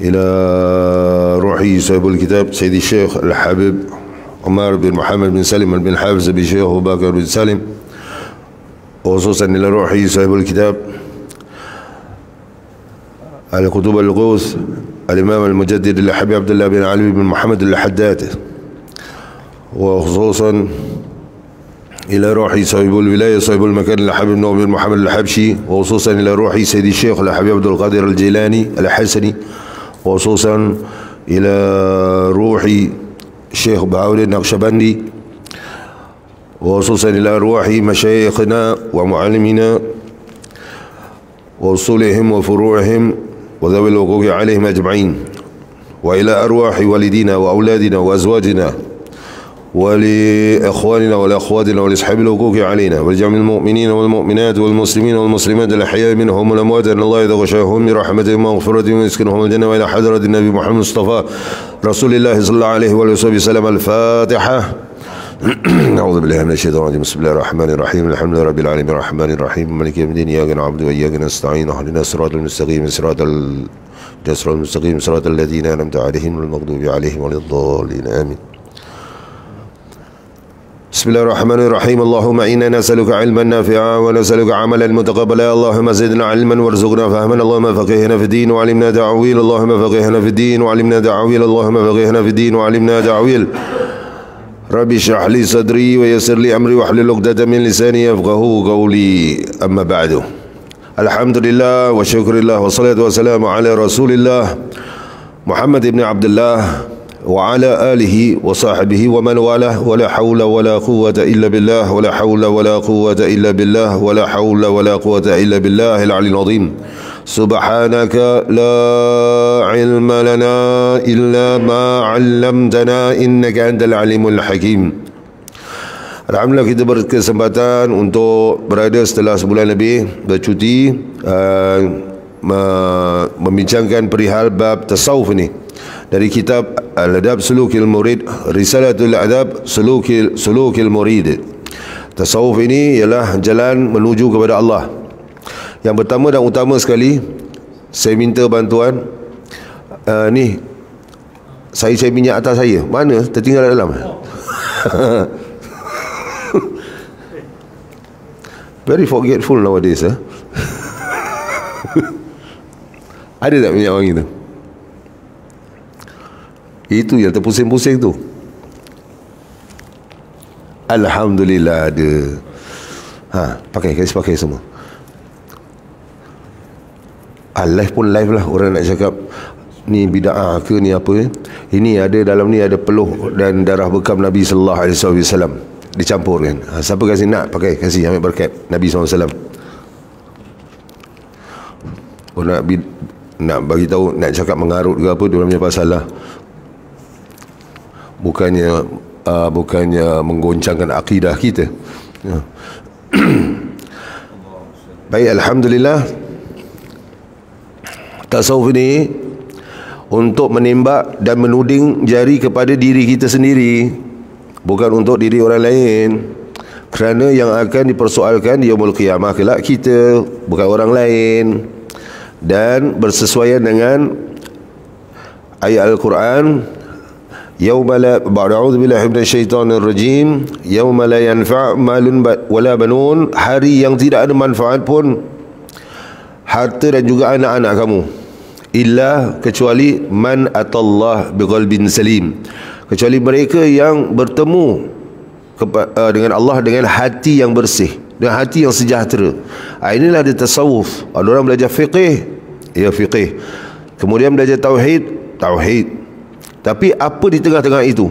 إلى روحي صاحب الكتاب سيدي الشيخ الحبيب عمر بن محمد بن سالم بن حافظ بن شيخ أبو بكر بن سالم، وخصوصا إلى روحي صاحب الكتاب على كتب الغوث الإمام المجدد الحبيب عبد الله بن علي بن محمد الحداد، وخصوصا إلى روحي صاحب الولاية صاحب المكان الحبيب نوح بن محمد الحبشي، وخصوصا إلى روحي سيدي الشيخ الحبيب عبد القادر الجيلاني الحسني، وخصوصا إلى روحي الشيخ بهاء النقشبندي، وخصوصا إلى أرواح مشايخنا ومعلمينا وأصولهم وفروعهم وذوي الوقوف عليهم أجمعين، وإلى أرواح والدينا وأولادنا وأزواجنا ولإخواننا ولأخواتنا ولأصحاب الوقوف علينا ولجميع المؤمنين والمؤمنات والمسلمين والمسلمات الأحياء منهم والأموات، أن الله يغشاهم برحمته ومغفرته ويسكنهم الجنة، وإلى حضرة النبي محمد المصطفى رسول الله صلى الله عليه وسلم. الفاتحة. أعوذ بالله من الشيطان الرجيم. بسم الله الرحمن الرحيم. الحمد لله رب العالمين الرحمن الرحيم مالك يوم الدين، إياك نعبد وإياك نستعين، اهدنا الصراط المستقيم صراط الذين أنعمت عليهم غير المغضوب عليهم ولا الضالين آمين. بسم الله الرحمن الرحيم. اللهم إنا نسألك علما نافعا ونسألك عملا متقبلا، اللهم زدنا علما وارزقنا فهما، اللهم فقهنا في الدين وعلمنا تعويل، اللهم فقهنا في الدين وعلمنا تعويل، اللهم فقهنا في الدين وعلمنا تعويل. ربي اشرح لي صدري ويسر لي أمري واحلل عقدة من لساني يفقهوا قولي. أما بعد، الحمد لله وشكر الله والصلاة والسلام على رسول الله محمد بن عبد الله وعلى آله وصحبه ومن والاه، ولا حول ولا قوة إلا بالله، ولا حول ولا قوة إلا بالله، ولا حول ولا قوة إلا بالله العلي العظيم. سبحانك لا علم لنا إلا ما علمتنا إنك أنت العليم الحكيم. Alhamdulillah, kita berkesempatan untuk berada setelah sebulan lebih bercuti membincangkan perihal bab tasawuf ini dari kitab Al-Adab Sulukil Murid, Risalatul Adab Sulukil Murid. Tasawuf ini ialah jalan menuju kepada Allah. Yang pertama dan utama sekali, saya minta bantuan. Ni saya minyak atas saya mana? Tertinggal dalam. Very forgetful nowadays. Ada tak minyak wangi tu? Itu yang terpusing-pusing tu. Alhamdulillah ada. Kasih pakai semua. Live pun live lah. Orang nak cakap ni bid'ah ke ni apa. Ini ada dalam ni ada peluh dan darah bekam Nabi sallallahu alaihi wasallam dicampurkan. Siapa kasih nak pakai, kasih ambil berkat Nabi sallallahu alaihi wasallam. Nak bagi tahu, nak cakap mengarut ke apa, dia punya pasal lah. Bukannya menggoncangkan akidah kita. Baik, alhamdulillah. Tasawuf ini untuk menembak dan menuding jari kepada diri kita sendiri, bukan untuk diri orang lain. Kerana yang akan dipersoalkan di yaumul qiyamah kelak kita, bukan orang lain. Dan bersesuaian dengan ayat Al-Quran, yauma la ba'udzu billahi minasyaitonir rajim, yauma la yanfa' malun wala banun, hari yang tidak ada manfaat pun harta dan juga anak-anak kamu, illa kecuali man atallah biqalbin salim, kecuali mereka yang bertemu dengan Allah dengan hati yang bersih, dengan hati yang sejahtera. Inilah dia tasawuf. Ada orang belajar fiqih, ya fiqih, kemudian belajar tauhid. Tapi apa di tengah-tengah itu,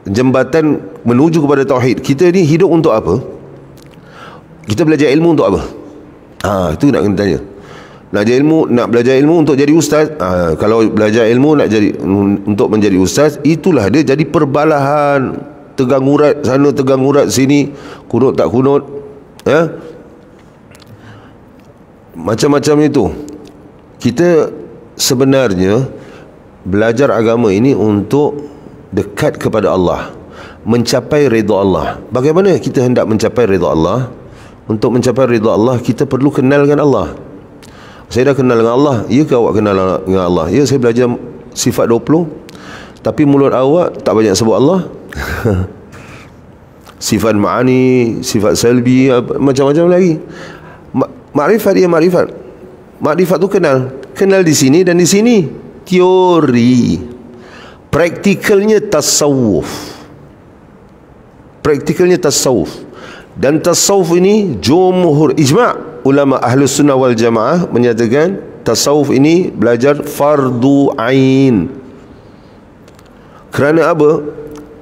jembatan menuju kepada tauhid, kita ni hidup untuk apa? Kita belajar ilmu untuk apa? Itu nak kena tanya. Nak belajar ilmu untuk jadi ustaz. Kalau belajar ilmu nak jadi untuk menjadi ustaz, itulah dia jadi perbalahan, tegang urat sana, tegang urat sini, kunut tak kunut, macam-macam itu. Kita sebenarnya belajar agama ini untuk dekat kepada Allah, mencapai redha Allah. Bagaimana kita hendak mencapai redha Allah? Untuk mencapai redha Allah, kita perlu kenalkan Allah. Saya dah kenal dengan Allah. Ya ke awak kenal dengan Allah? Ya, saya belajar sifat 20, tapi mulut awak tak banyak sebut Allah. Sifat ma'ani, sifat salbi, macam-macam lagi. Makrifat dia makrifat. Makrifat tu kenal di sini dan di sini. Teori. Praktikalnya tasawuf. Dan tasawuf ini jumhur ijma' ulama Ahlus Sunnah wal Jamaah menyatakan tasawuf ini belajar fardu ain. Kerana apa?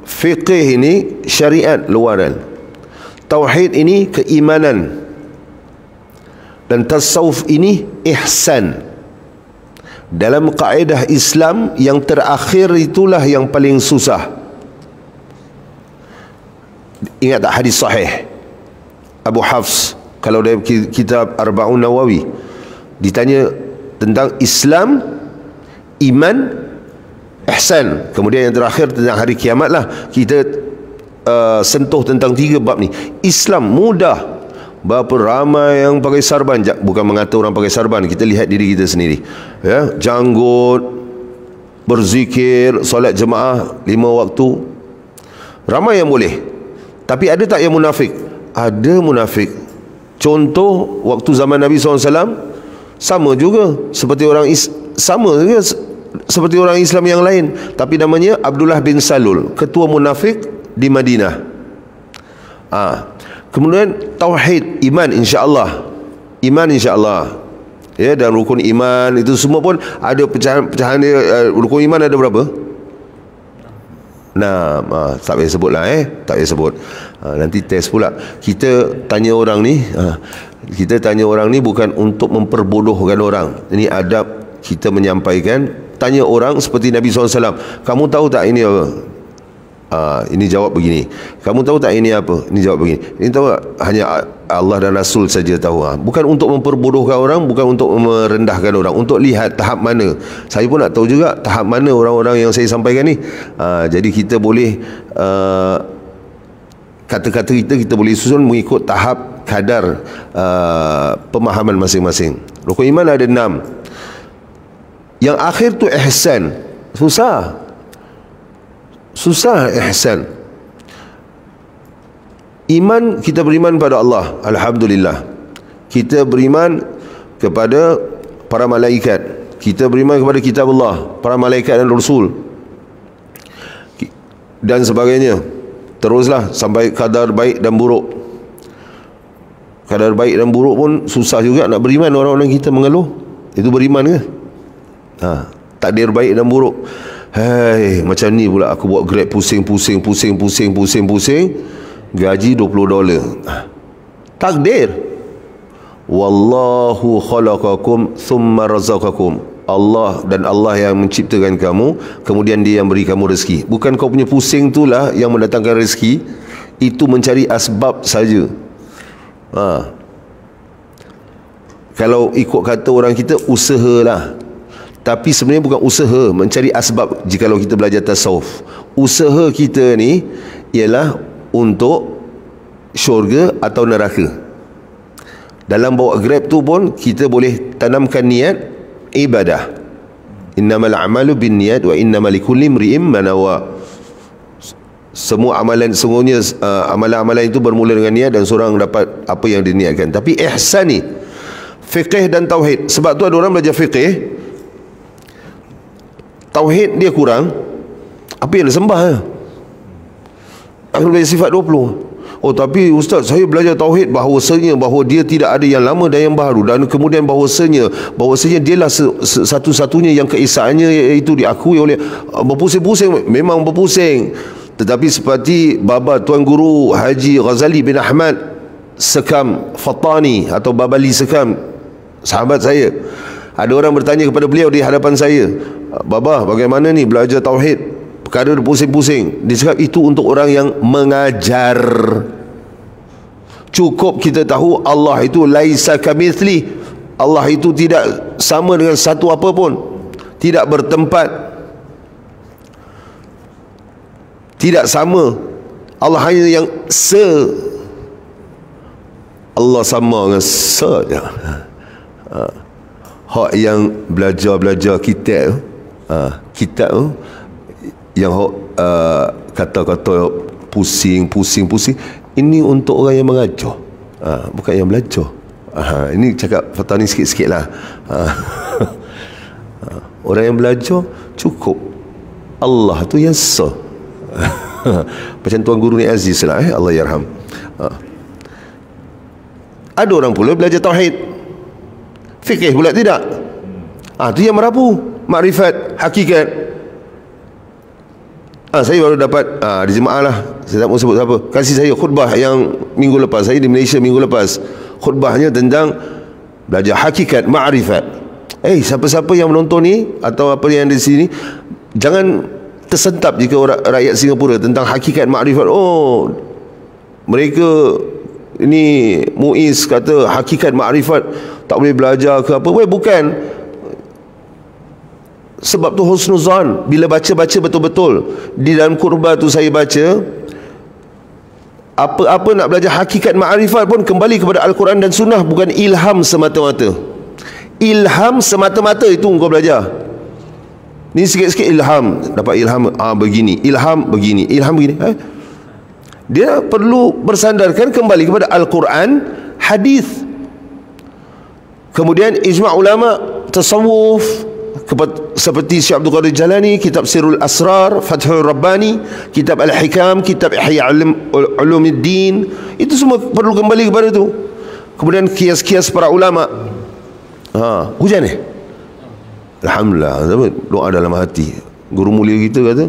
Fiqh ini syariat luaran, tauhid ini keimanan, dan tasawuf ini ihsan. Dalam kaedah Islam yang terakhir itulah yang paling susah. Ingat tak hadis sahih Abu Hafs, kalau dalam kitab Arba'un Nawawi, ditanya tentang Islam, iman, ihsan, kemudian yang terakhir tentang hari kiamat lah. Kita sentuh tentang 3 bab ni. Islam mudah. Berapa ramai yang pakai sarban? Bukan mengata orang pakai sarban, kita lihat diri kita sendiri, ya, janggut, berzikir, solat jemaah 5 waktu, ramai yang boleh. Tapi ada tak yang munafik? Ada munafik. Contoh, waktu zaman Nabi SAW sama juga seperti orang seperti orang Islam yang lain, tapi namanya Abdullah bin Salul, ketua munafik di Madinah. Kemudian tauhid, iman insya-Allah. Ya, dan rukun iman itu semua pun ada pecahan-pecahan dia. Rukun iman ada berapa? 6. Tak payah sebut lah, tak payah sebut. Nanti test pula. Kita tanya orang ni bukan untuk memperbodohkan orang. Ini adab kita menyampaikan. Tanya orang seperti Nabi SAW, kamu tahu tak ini apa? Ini jawab begini. Kamu tahu tak ini apa? Ini jawab begini. Ini tahu tak? Hanya Allah dan Rasul saja tahu. Bukan untuk memperbodohkan orang, bukan untuk merendahkan orang, untuk lihat tahap mana. Saya pun nak tahu juga tahap mana orang-orang yang saya sampaikan ni. Jadi kita boleh kata-kata kita boleh susun mengikut tahap kadar pemahaman masing-masing. Rukun iman ada 6. Yang akhir tu ihsan. Susah ihsan. Iman, kita beriman pada Allah, alhamdulillah. Kita beriman kepada para malaikat, kita beriman kepada kitab Allah, para malaikat dan rasul, dan sebagainya. Teruslah sampai kadar baik dan buruk. Kadar baik dan buruk pun susah juga nak beriman. Orang-orang kita mengeluh, itu beriman ke? Takdir baik dan buruk. Macam ni pula aku buat Grab, pusing, gaji $20. Takdir. Wallahu khalaqakum thumma razaqakum. Allah, dan Allah yang menciptakan kamu, kemudian Dia yang beri kamu rezeki. Bukan kau punya pusing itulah yang mendatangkan rezeki. Itu mencari asbab saja. Kalau ikut kata orang kita, usahalah. Tapi sebenarnya bukan usaha mencari asbab. Jikalau kita belajar tasawuf, usaha kita ni ialah untuk syurga atau neraka. Dalam bawa Grab tu pun kita boleh tanamkan niat ibadah. Innamal a'malu binniyat wa innamal likulli imri'in ma nawa. Semua amalan, sungguhnya amalan-amalan itu bermula dengan niat, dan seorang dapat apa yang diniatkan. Tapi ihsan ni fiqh dan tauhid. Sebab tu ada orang belajar fiqh, tauhid dia kurang, apa yang dia sembah? Aku belajar sifat 20. Tapi ustaz, saya belajar tauhid bahawasanya bahawa dia tidak ada yang lama dan yang baru, dan kemudian bahawasanya dialah satu-satunya yang keesaannya iaitu diakui oleh berpusing-pusing. Memang berpusing, tetapi seperti baba Tuan Guru Haji Ghazali bin Ahmad Sekam Fatani atau Babali Sekam, sahabat saya, ada orang bertanya kepada beliau di hadapan saya, Baba, bagaimana ni belajar tauhid, perkara pusing-pusing. Dia cakap itu untuk orang yang mengajar. Cukup kita tahu Allah itu laisa kamitsli, Allah itu tidak sama dengan satu apa pun, tidak bertempat, tidak sama. Allah hanya yang Allah sama dengan hak yang belajar kitab kitab yang hak kata-kata pusing. Ini untuk orang yang mengajar, bukan yang belajar. Ini cakap fatwa ni sikit-sikit lah. Orang yang belajar cukup Allah tu yang sah. Macam Tuan Guru ni Aziz lah, Allah yarham. Ada orang pula belajar tauhid, fikih pula tidak. Tu yang merapu makrifat hakikat. Saya baru dapat di jemaah lah, saya tak mau sebut siapa, kasih saya khutbah yang minggu lepas. Saya di Malaysia minggu lepas, khutbahnya tentang belajar hakikat makrifat. Siapa-siapa yang menonton ni atau apa yang ada di sini, jangan tersentap jika rakyat Singapura tentang hakikat makrifat. Mereka ini Muiz kata hakikat makrifat tak boleh belajar ke apa. Bukan. Sebab tu husnuzan. Bila baca-baca betul-betul di dalam kurba tu, saya baca apa-apa nak belajar hakikat makrifat pun kembali kepada Al-Quran dan Sunnah, bukan ilham semata-mata. Ilham semata-mata itu kau belajar. Ni sikit-sikit ilham, dapat ilham begini, ilham begini, ilham begini. Dia perlu bersandarkan kembali kepada Al-Quran, hadis. Kemudian ijma' ulama tasawuf seperti Syekh Abdul Qadir Jalani, kitab Sirrul Asrar, Fathul Rabbani, kitab Al-Hikam, kitab Ihya Ulumuddin, itu semua perlu kembali kepada itu. Kemudian kias-kias para ulama. Hujan ni, alhamdulillah, doa dalam hati. Guru mulia kita kata,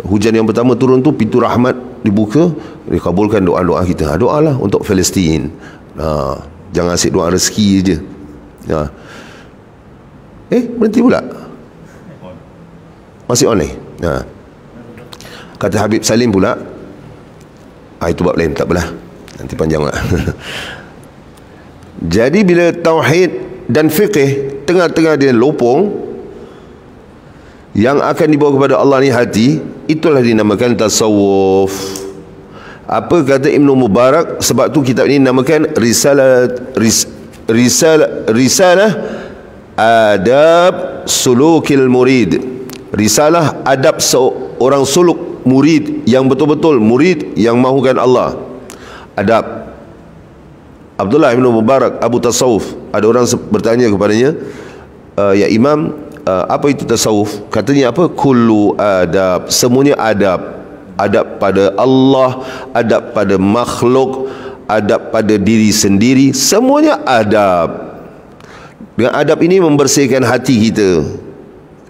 hujan yang pertama turun tu pintu rahmat dibuka, dikabulkan doa-doa kita. Doalah untuk Palestin. Jangan asyik doa rezeki je. Berhenti pula. Masih on ni. Kata Habib Salim pula, itu bab lain, tak apalah, nanti panjang lah. Jadi bila tauhid dan fiqh tengah-tengah dia lopong, yang akan dibawa kepada Allah ni hati, itulah dinamakan tasawuf. Apa kata Ibn Mubarak? Sebab tu kitab ini dinamakan Risalah Adab Sulukil Murid. Risalah adab seorang suluk murid yang betul-betul murid yang mahukan Allah. Adab. Abdullah bin Mubarak, Abu Tasawuf. Ada orang bertanya kepadanya, ya Imam, apa itu tasawuf? Katanya apa? Kullu adab, semuanya adab. Adab pada Allah, adab pada makhluk, adab pada diri sendiri, semuanya adab. Dengan adab ini membersihkan hati kita.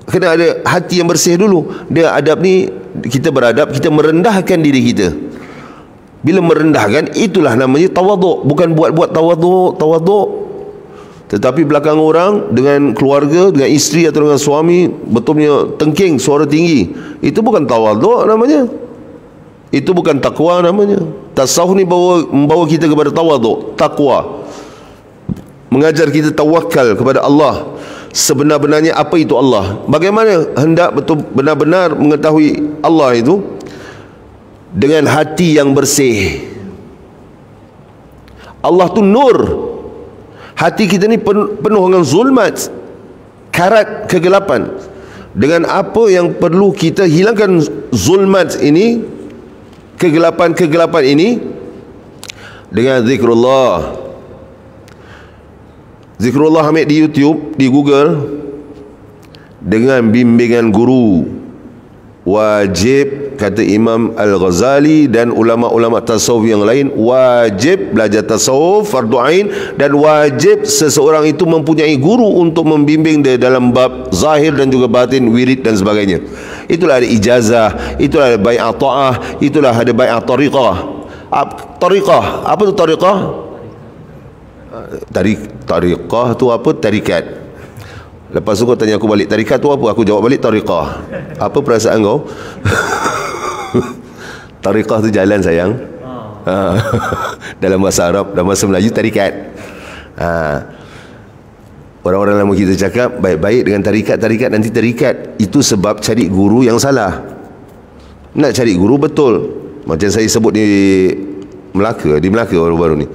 Kena ada hati yang bersih dulu. Dia adab ni, kita beradab, kita merendahkan diri kita. Bila merendahkan, itulah namanya tawaduk. Bukan buat-buat tawaduk, tetapi belakang orang, dengan keluarga, dengan isteri atau dengan suami, betulnya tengking, suara tinggi. Itu bukan tawaduk namanya. Itu bukan takwa namanya. Tasawuf ni membawa kita kepada tawaduk, takwa. Mengajar kita tawakal kepada Allah, sebenar-benarnya apa itu Allah. Bagaimana hendak betul benar-benar mengetahui Allah itu? Dengan hati yang bersih. Allah tu nur. Hati kita ni penuh dengan zulmat, karat kegelapan. Dengan apa yang perlu kita hilangkan zulmat ini, kegelapan-kegelapan ini? Dengan zikrullah. Zikrullah ambil di YouTube, di Google, dengan bimbingan guru. Wajib, kata Imam Al-Ghazali dan ulama-ulama tasawuf yang lain, wajib belajar tasawuf, fardu ain, dan wajib seseorang itu mempunyai guru untuk membimbing dia dalam bab zahir dan juga batin, wirid dan sebagainya. Itulah ada ijazah, itulah ada bai'ah ta'ah, itulah ada bai'ah tariqah. Tariqah, apa tu tariqah? Tariqah tu apa? Tarikat. Lepas tu kau tanya aku balik, tarikat tu apa? Aku jawab balik, tariqah. Apa perasaan kau? Tariqah tu jalan, sayang. Dalam bahasa Arab, dalam bahasa Melayu, tarikat. Orang-orang lama kita cakap baik-baik dengan tarikat, nanti tarikat. Itu sebab cari guru yang salah. Nak cari guru betul. Macam saya sebut di Melaka baru-baru ni.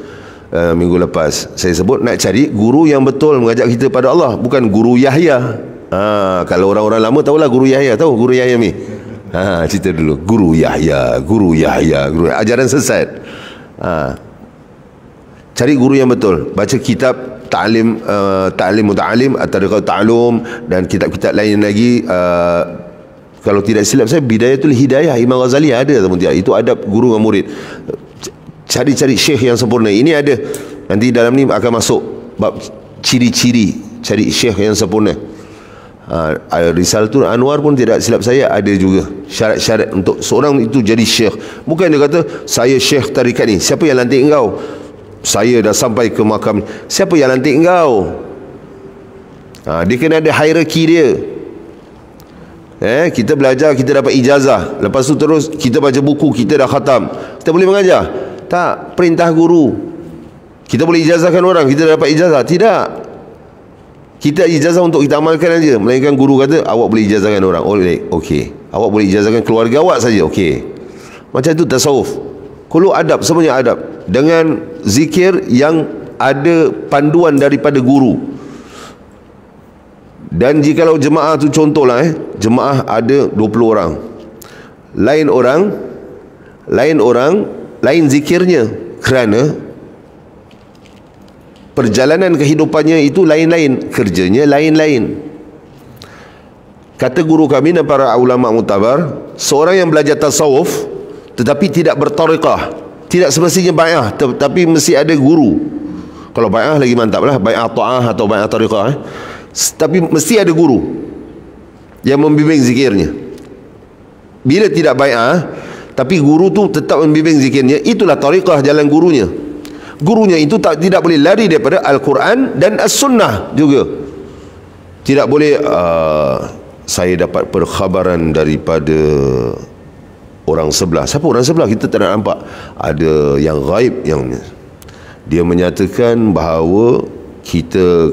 minggu lepas. Saya sebut nak cari guru yang betul mengajak kita pada Allah, bukan guru Yahya. Kalau orang-orang lama tahulah guru Yahya, tahu guru Yahya ni? Cerita dulu guru Yahya, ajaran sesat. Cari guru yang betul, baca kitab ta'lim muta'alim atau ta'alum dan kitab-kitab lain lagi. Kalau tidak silap saya, Bidayatul Hidayah Imam Ghazali ada ataupun tidak, itu adab guru dengan murid. Cari syekh yang sempurna. Ini ada, nanti dalam ni akan masuk bab ciri-ciri cari syekh yang sempurna. Risalatul Anwar pun tidak silap saya ada juga syarat-syarat untuk seorang itu jadi syekh. Bukan dia kata saya syekh tarikat ni, siapa yang lantik engkau? Saya dah sampai ke makam, siapa yang lantik engkau? Dia kena ada hierarki dia. Kita belajar, kita dapat ijazah, lepas tu terus kita baca buku, kita dah khatam, kita boleh mengajar? Tak, perintah guru. Kita boleh ijazahkan orang, kita dah dapat ijazah? Tidak. Kita ijazah untuk kita amalkan aja, melainkan guru kata awak boleh ijazahkan orang. Okey. Awak boleh ijazahkan keluarga awak saja. Okey. Macam tu tasawuf. Kulo adab, semuanya adab, dengan zikir yang ada panduan daripada guru. Dan jikalau jemaah tu contohlah, jemaah ada 20 orang, lain zikirnya, kerana perjalanan kehidupannya itu lain-lain, kerjanya lain-lain. Kata guru kami dan para ulama mutabar, seorang yang belajar tasawuf tetapi tidak bertariqah, tidak semestinya bai'ah, tetapi mesti ada guru. Kalau bai'ah lagi mantap lah, bai'ah ta'ah atau bai'ah tariqah, tapi mesti ada guru yang membimbing zikirnya. Bila tidak bai'ah tapi guru tu tetap membimbing zikirnya, itulah tariqah, jalan gurunya. Gurunya itu tidak boleh lari daripada Al-Quran dan As-Sunnah juga. Tidak boleh saya dapat perkhabaran daripada orang sebelah. Siapa orang sebelah? Kita tak nak nampak. Ada yang gaib, yang dia menyatakan bahawa kita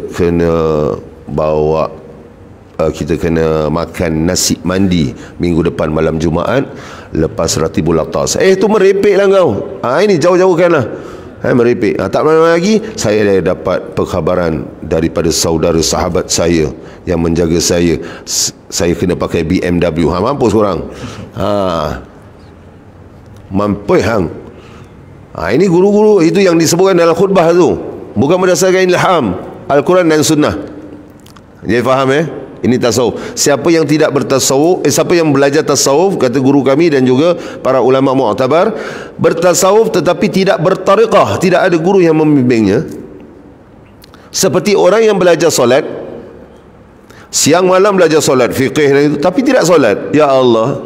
kena makan nasi mandi minggu depan malam Jumaat lepas Ratibul Atas. Itu merepek lah kau. Ini jauh-jauhkan lah. Merepek. Tak lama lagi saya dah dapat perkhabaran daripada saudara sahabat saya yang menjaga saya. Saya kena pakai BMW. Mampus korang. Mampus hang. Ini guru-guru itu yang disebutkan dalam khutbah tu, bukan berdasarkan ilham Al-Quran dan Sunnah. Jadi faham Ini tasawuf. Siapa yang tidak bertasawuf, siapa yang belajar tasawuf, kata guru kami dan juga para ulama mu'tabar, bertasawuf tetapi tidak bertariqah, tidak ada guru yang membimbingnya, seperti orang yang belajar solat, siang malam belajar solat, fiqih dan itu, tapi tidak solat. Ya Allah.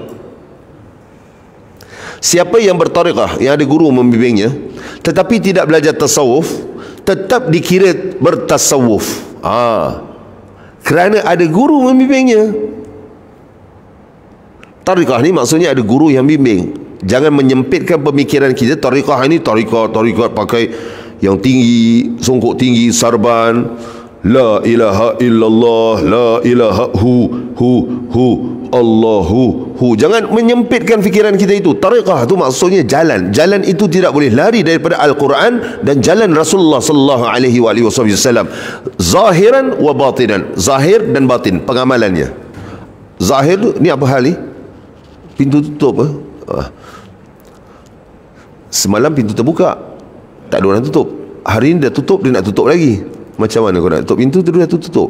Siapa yang bertariqah, yang ada guru membimbingnya, tetapi tidak belajar tasawuf, tetap dikira bertasawuf. Kerana ada guru membimbingnya. Tariqah ni maksudnya ada guru yang bimbing. Jangan menyempitkan pemikiran kita. Tariqah ini tariqah pakai yang tinggi, songkok tinggi, sarban, la ilaha illallah, la ilaha Allahu. Jangan menyempitkan fikiran kita itu. Tariqah itu maksudnya jalan. Jalan itu tidak boleh lari daripada Al-Quran dan jalan Rasulullah sallallahu alaihi wasallam. Zahiran wa batinan. Zahir dan batin pengamalannya. Zahir tu ni apa hal ni? Pintu tutup. Semalam pintu terbuka, tak ada orang tutup. Hari ni dah tutup, dia nak tutup lagi. Macam mana kau nak tutup pintu tu? Dah tutup.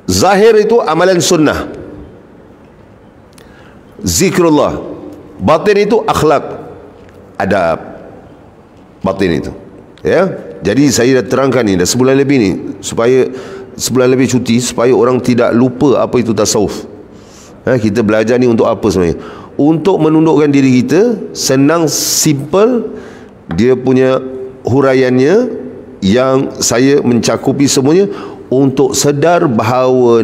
Zahir itu amalan sunnah, zikrullah. Batin itu akhlak, adab. Batin itu, ya. Jadi saya dah terangkan ni dah sebulan lebih ni, supaya sebulan lebih cuti, supaya orang tidak lupa apa itu tasawuf. Kita belajar ni untuk apa sebenarnya? Untuk menundukkan diri kita. Senang, simple. Dia punya huraiannya yang saya mencakupi semuanya, untuk sedar bahawa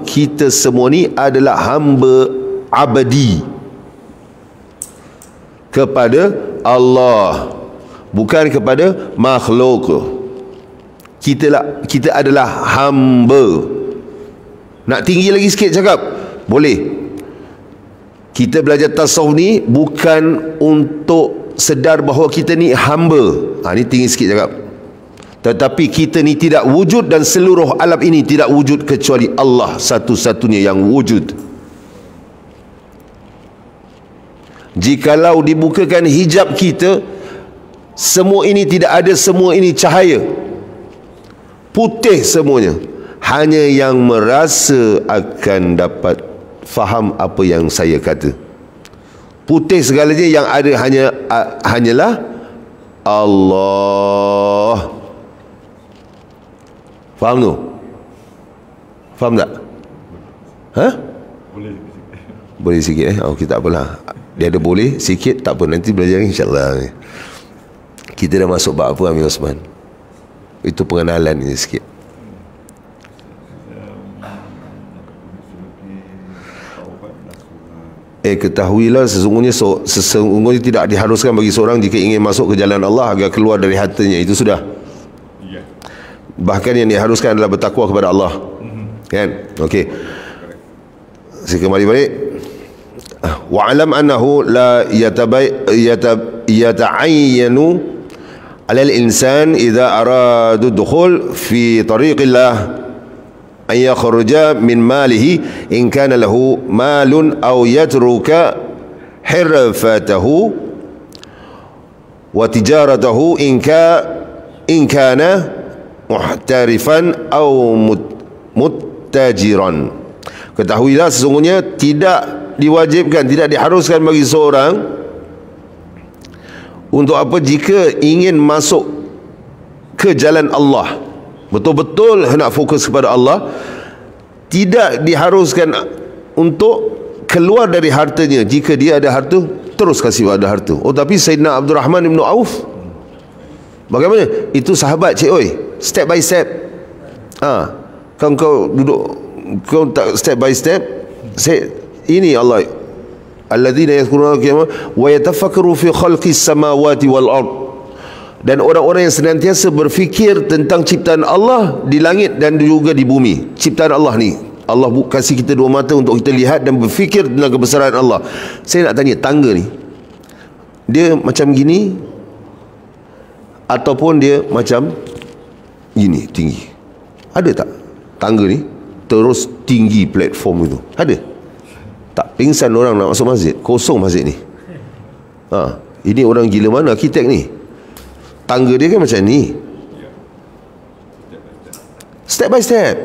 kita semua ni adalah hamba abadi kepada Allah, bukan kepada makhluk. Kita adalah hamba. Nak tinggi lagi sikit cakap boleh. Kita belajar tasawuf ni bukan untuk sedar bahawa kita ni hamba. Ni tinggi sikit cakap. Tetapi kita ni tidak wujud, dan seluruh alam ini tidak wujud kecuali Allah satu-satunya yang wujud. Jikalau dibukakan hijab kita, semua ini tidak ada, semua ini cahaya, putih semuanya. Hanya yang merasa akan dapat faham apa yang saya kata. Putih segalanya, yang ada hanyalah Allah. Faham tu? Faham tak? Boleh sikit Okey, tak apalah. Dia ada boleh sikit, tak apa, nanti belajar insyaAllah. Kita dah masuk bab apa, Amir Osman? Itu pengenalan ni sikit. Ketahuilah sesungguhnya tidak diharuskan bagi seorang jika ingin masuk ke jalan Allah agar keluar dari hartanya. Itu sudah. Bahkan yang diharuskan adalah bertakwa kepada Allah. Kan? Okey. Saya kembali balik. Wa'alam annahu la yata'ayyanu 'ala al-insan idza arada dukhul fi tariqillah an yakhruja min malihi in kana lahu malun aw yatruka hirfatahu wa tijaratahu in kana muhtarifan aw muttajiran. Ketahuilah sesungguhnya tidak diwajibkan, tidak diharuskan bagi seorang untuk apa jika ingin masuk ke jalan Allah, betul-betul hendak fokus kepada Allah, tidak diharuskan untuk keluar dari hartanya. Jika dia ada harta, terus kasih pada harta. Tapi Sayyidina Abdul Rahman ibn Auf, bagaimana? Itu sahabat cik oi, step by step. Kau duduk, kau tak step by step. Ini Allah, alladzina yadhkuruna al-qiyamah wa yatafakkaru fi khalqis samawati wal ard. Dan orang-orang yang senantiasa berfikir tentang ciptaan Allah di langit dan juga di bumi. Ciptaan Allah ni, Allah kasih kita dua mata untuk kita lihat dan berfikir tentang kebesaran Allah. Saya nak tanya, tangga ni dia macam gini ataupun dia macam gini tinggi? Ada tak tangga ni terus tinggi platform itu? Ada? Tak pingsan orang nak masuk masjid, kosong masjid ni. Ini orang gila mana arkitek ni? Tangga dia kan macam ni, step by step.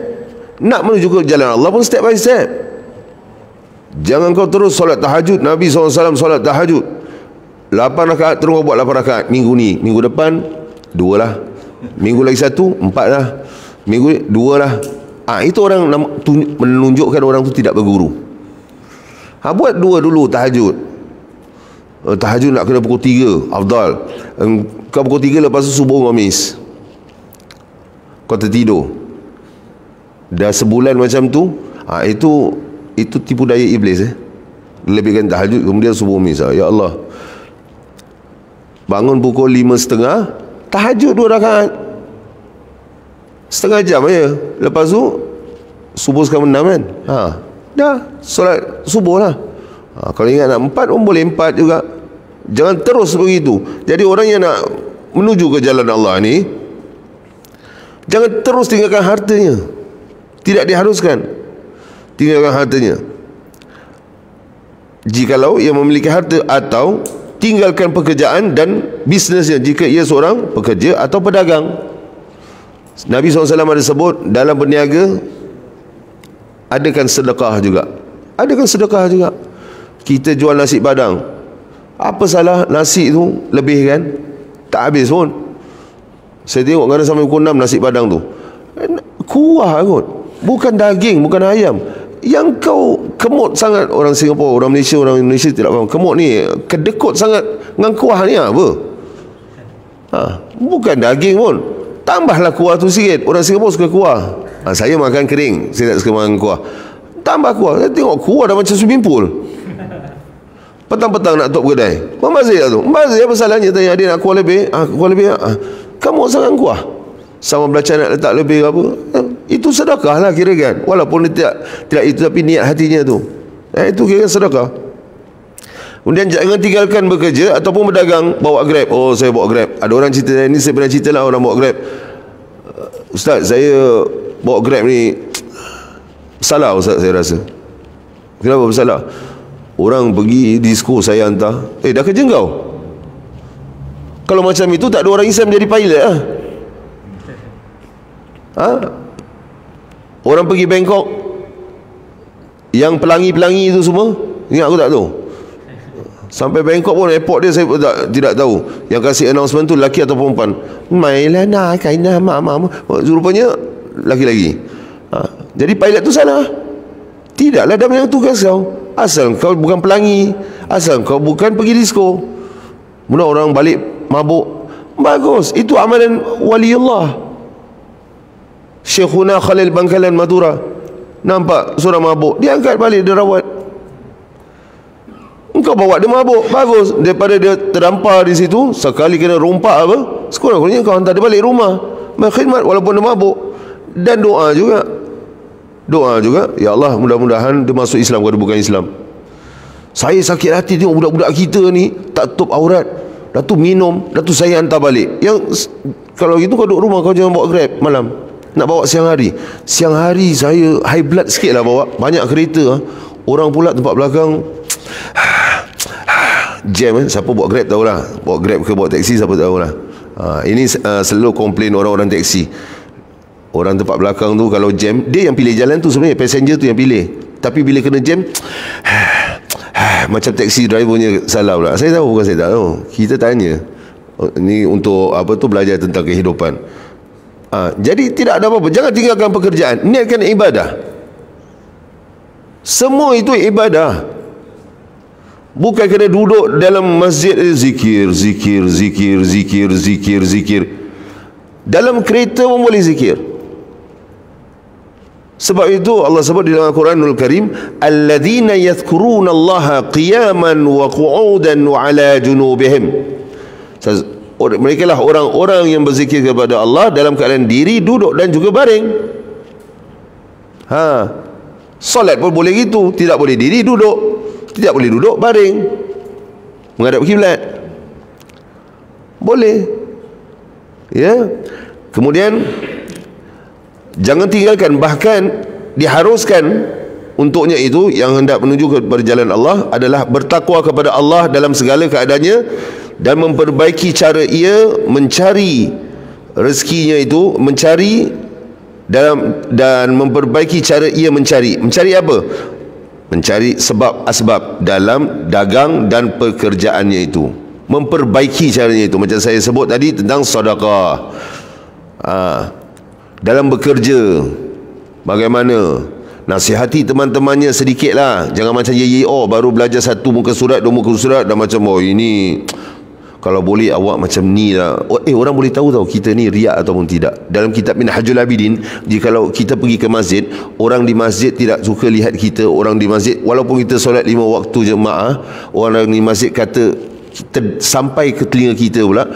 Nak menuju ke jalan Allah pun step by step. Jangan kau terus solat tahajud. Nabi SAW solat tahajud 8 rakaat, terus buat 8 rakaat. Minggu ni, minggu depan 2 lah, minggu lagi 1 4 lah, minggu 2 lah. Itu orang menunjukkan orang tu tidak berguru. Buat 2 dulu tahajud. Tahajud nak kena pukul 3 afdal. Kau pukul 3, lepas tu subuh kau miss, kau tertidur. Dah sebulan macam tu. Itu tipu daya iblis. Lebihkan tahajud, kemudian subuh miss. Ya Allah, bangun pukul 5.30, tahajud 2 rakaat, setengah jam aja. Lepas tu subuh sekarang 6 kan. Dah solat subuh lah. Kalau ingat nak 4 pun boleh 4 juga. Jangan terus begitu. Jadi orang yang nak menuju ke jalan Allah ni, jangan terus tinggalkan hartanya. Tidak diharuskan tinggalkan hartanya. Jikalau ia memiliki harta, atau tinggalkan pekerjaan dan bisnesnya jika ia seorang pekerja atau pedagang. Nabi SAW ada sebut dalam berniaga, adakan sedekah juga. Adakan sedekah juga. Kita jual nasi padang, apa salah nasi tu lebih kan? Tak habis pun. Saya tengok kadang sampai pukul 6 nasi padang tu kuah kot. Bukan daging, bukan ayam. Yang kau kemut sangat, orang Singapura, orang Malaysia tidak faham. Kemut ni, kedekut sangat dengan kuah ni apa? Bukan daging pun, tambahlah kuah tu sikit. Orang Singapura suka kuah. Saya makan kering, saya tak suka makan kuah. Tambah kuah. Saya tengok kuah dah macam swimming pool. Petang-petang nak tutup kedai, membazir tu. Membazir apa salahnya? Tanya dia nak kuah lebih. Kuah lebih. Kamu sangat kuah. Sama belacan nak letak lebih apa, itu sedekah lah kira kan. Walaupun dia tidak itu, tapi niat hatinya tu, itu kira sedekah. Kemudian jangan tinggalkan bekerja ataupun berdagang, bawa Grab. Oh, saya bawa Grab. Ada orang cerita ni, saya pernah cerita lah orang bawa Grab. Ustaz, saya bawa Grab ni salah Ustaz, saya rasa. Kenapa bersalah? Orang pergi disco saya hantar. Dah kerja kau? Kalau macam itu tak ada orang Islam jadi pilot lah. Orang pergi Bangkok, yang pelangi-pelangi itu semua, ingat aku tak tahu. Sampai Bangkok pun airport dia saya tidak tahu. Yang kasih announcement tu lelaki atau perempuan. Mailana kaina mama. Rupanya laki-laki. Jadi pilot tu salah. Tidaklah dalam yang tugas kau. Asal kau bukan pelangi, asal kau bukan pergi disco. Mula orang balik mabuk. Bagus, itu amalan waliullah. Syekhuna Khalil Bangkalan Madura, nampak seorang mabuk, dia angkat balik, dia rawat. Engkau bawa dia mabuk, bagus. Daripada dia terdampar di situ, sekali kena rompak apa, sekurang-kurangnya kau hantar dia balik rumah, berkhidmat walaupun dia mabuk. Dan doa juga. Doa juga, ya Allah, mudah-mudahan dia masuk Islam kalau dia bukan Islam. Saya sakit hati tengok budak-budak kita ni tak tutup aurat, dah tu minum, dah tu saya hantar balik. Yang kalau gitu kau duduk rumah, kau jangan bawa Grab malam. Nak bawa siang hari. Siang hari saya high blood sikit lah bawa. Banyak kereta, orang pula tempat belakang jam. Siapa bawa Grab tahulah. Bawa Grab ke bawa taksi siapa tahulah. Ini selalu komplain orang-orang taksi. Orang tempat belakang tu kalau jam, dia yang pilih jalan tu sebenarnya, passenger tu yang pilih. Tapi bila kena jam macam taksi drivernya salah pula. Saya tahu, bukan saya tak tahu. Kita tanya. Ini untuk apa tu, belajar tentang kehidupan. Jadi tidak ada apa-apa. Jangan tinggalkan pekerjaan. Niatkan ibadah. Semua itu ibadah. Bukan kena duduk dalam masjid zikir. Dalam kereta pun boleh zikir. Sebab itu Allah sebut di dalam Al-Quranul Karim, alladzina yadhkuruna Allaha qiyaman wa qu'udan wa ala junubihim. Mereka lah orang-orang yang berzikir kepada Allah dalam keadaan diri, duduk dan juga baring. Solat pun boleh gitu. Tidak boleh diri, duduk. Tidak boleh duduk, baring, menghadap kiblat. Boleh. Ya. Kemudian jangan tinggalkan, bahkan diharuskan untuknya itu yang hendak menuju kepada jalan Allah adalah bertakwa kepada Allah dalam segala keadaannya dan memperbaiki cara ia mencari rezekinya itu, mencari dan memperbaiki cara ia mencari. Mencari apa? Mencari sebab asbab dalam dagang dan pekerjaannya itu. Memperbaiki caranya itu. Macam saya sebut tadi tentang sedekah. Dalam bekerja, bagaimana? Nasihati teman-temannya sedikitlah. Jangan macam baru belajar satu muka surat, dua muka surat dah macam ini. Kalau boleh awak macam ni lah. Orang boleh tahu kita ni riak ataupun tidak. Dalam kitab Minhajul Abidin, jikalau kita pergi ke masjid, orang di masjid tidak suka lihat kita. Orang di masjid, walaupun kita solat 5 waktu jemaah, orang di masjid kata kita, sampai ke telinga kita pula,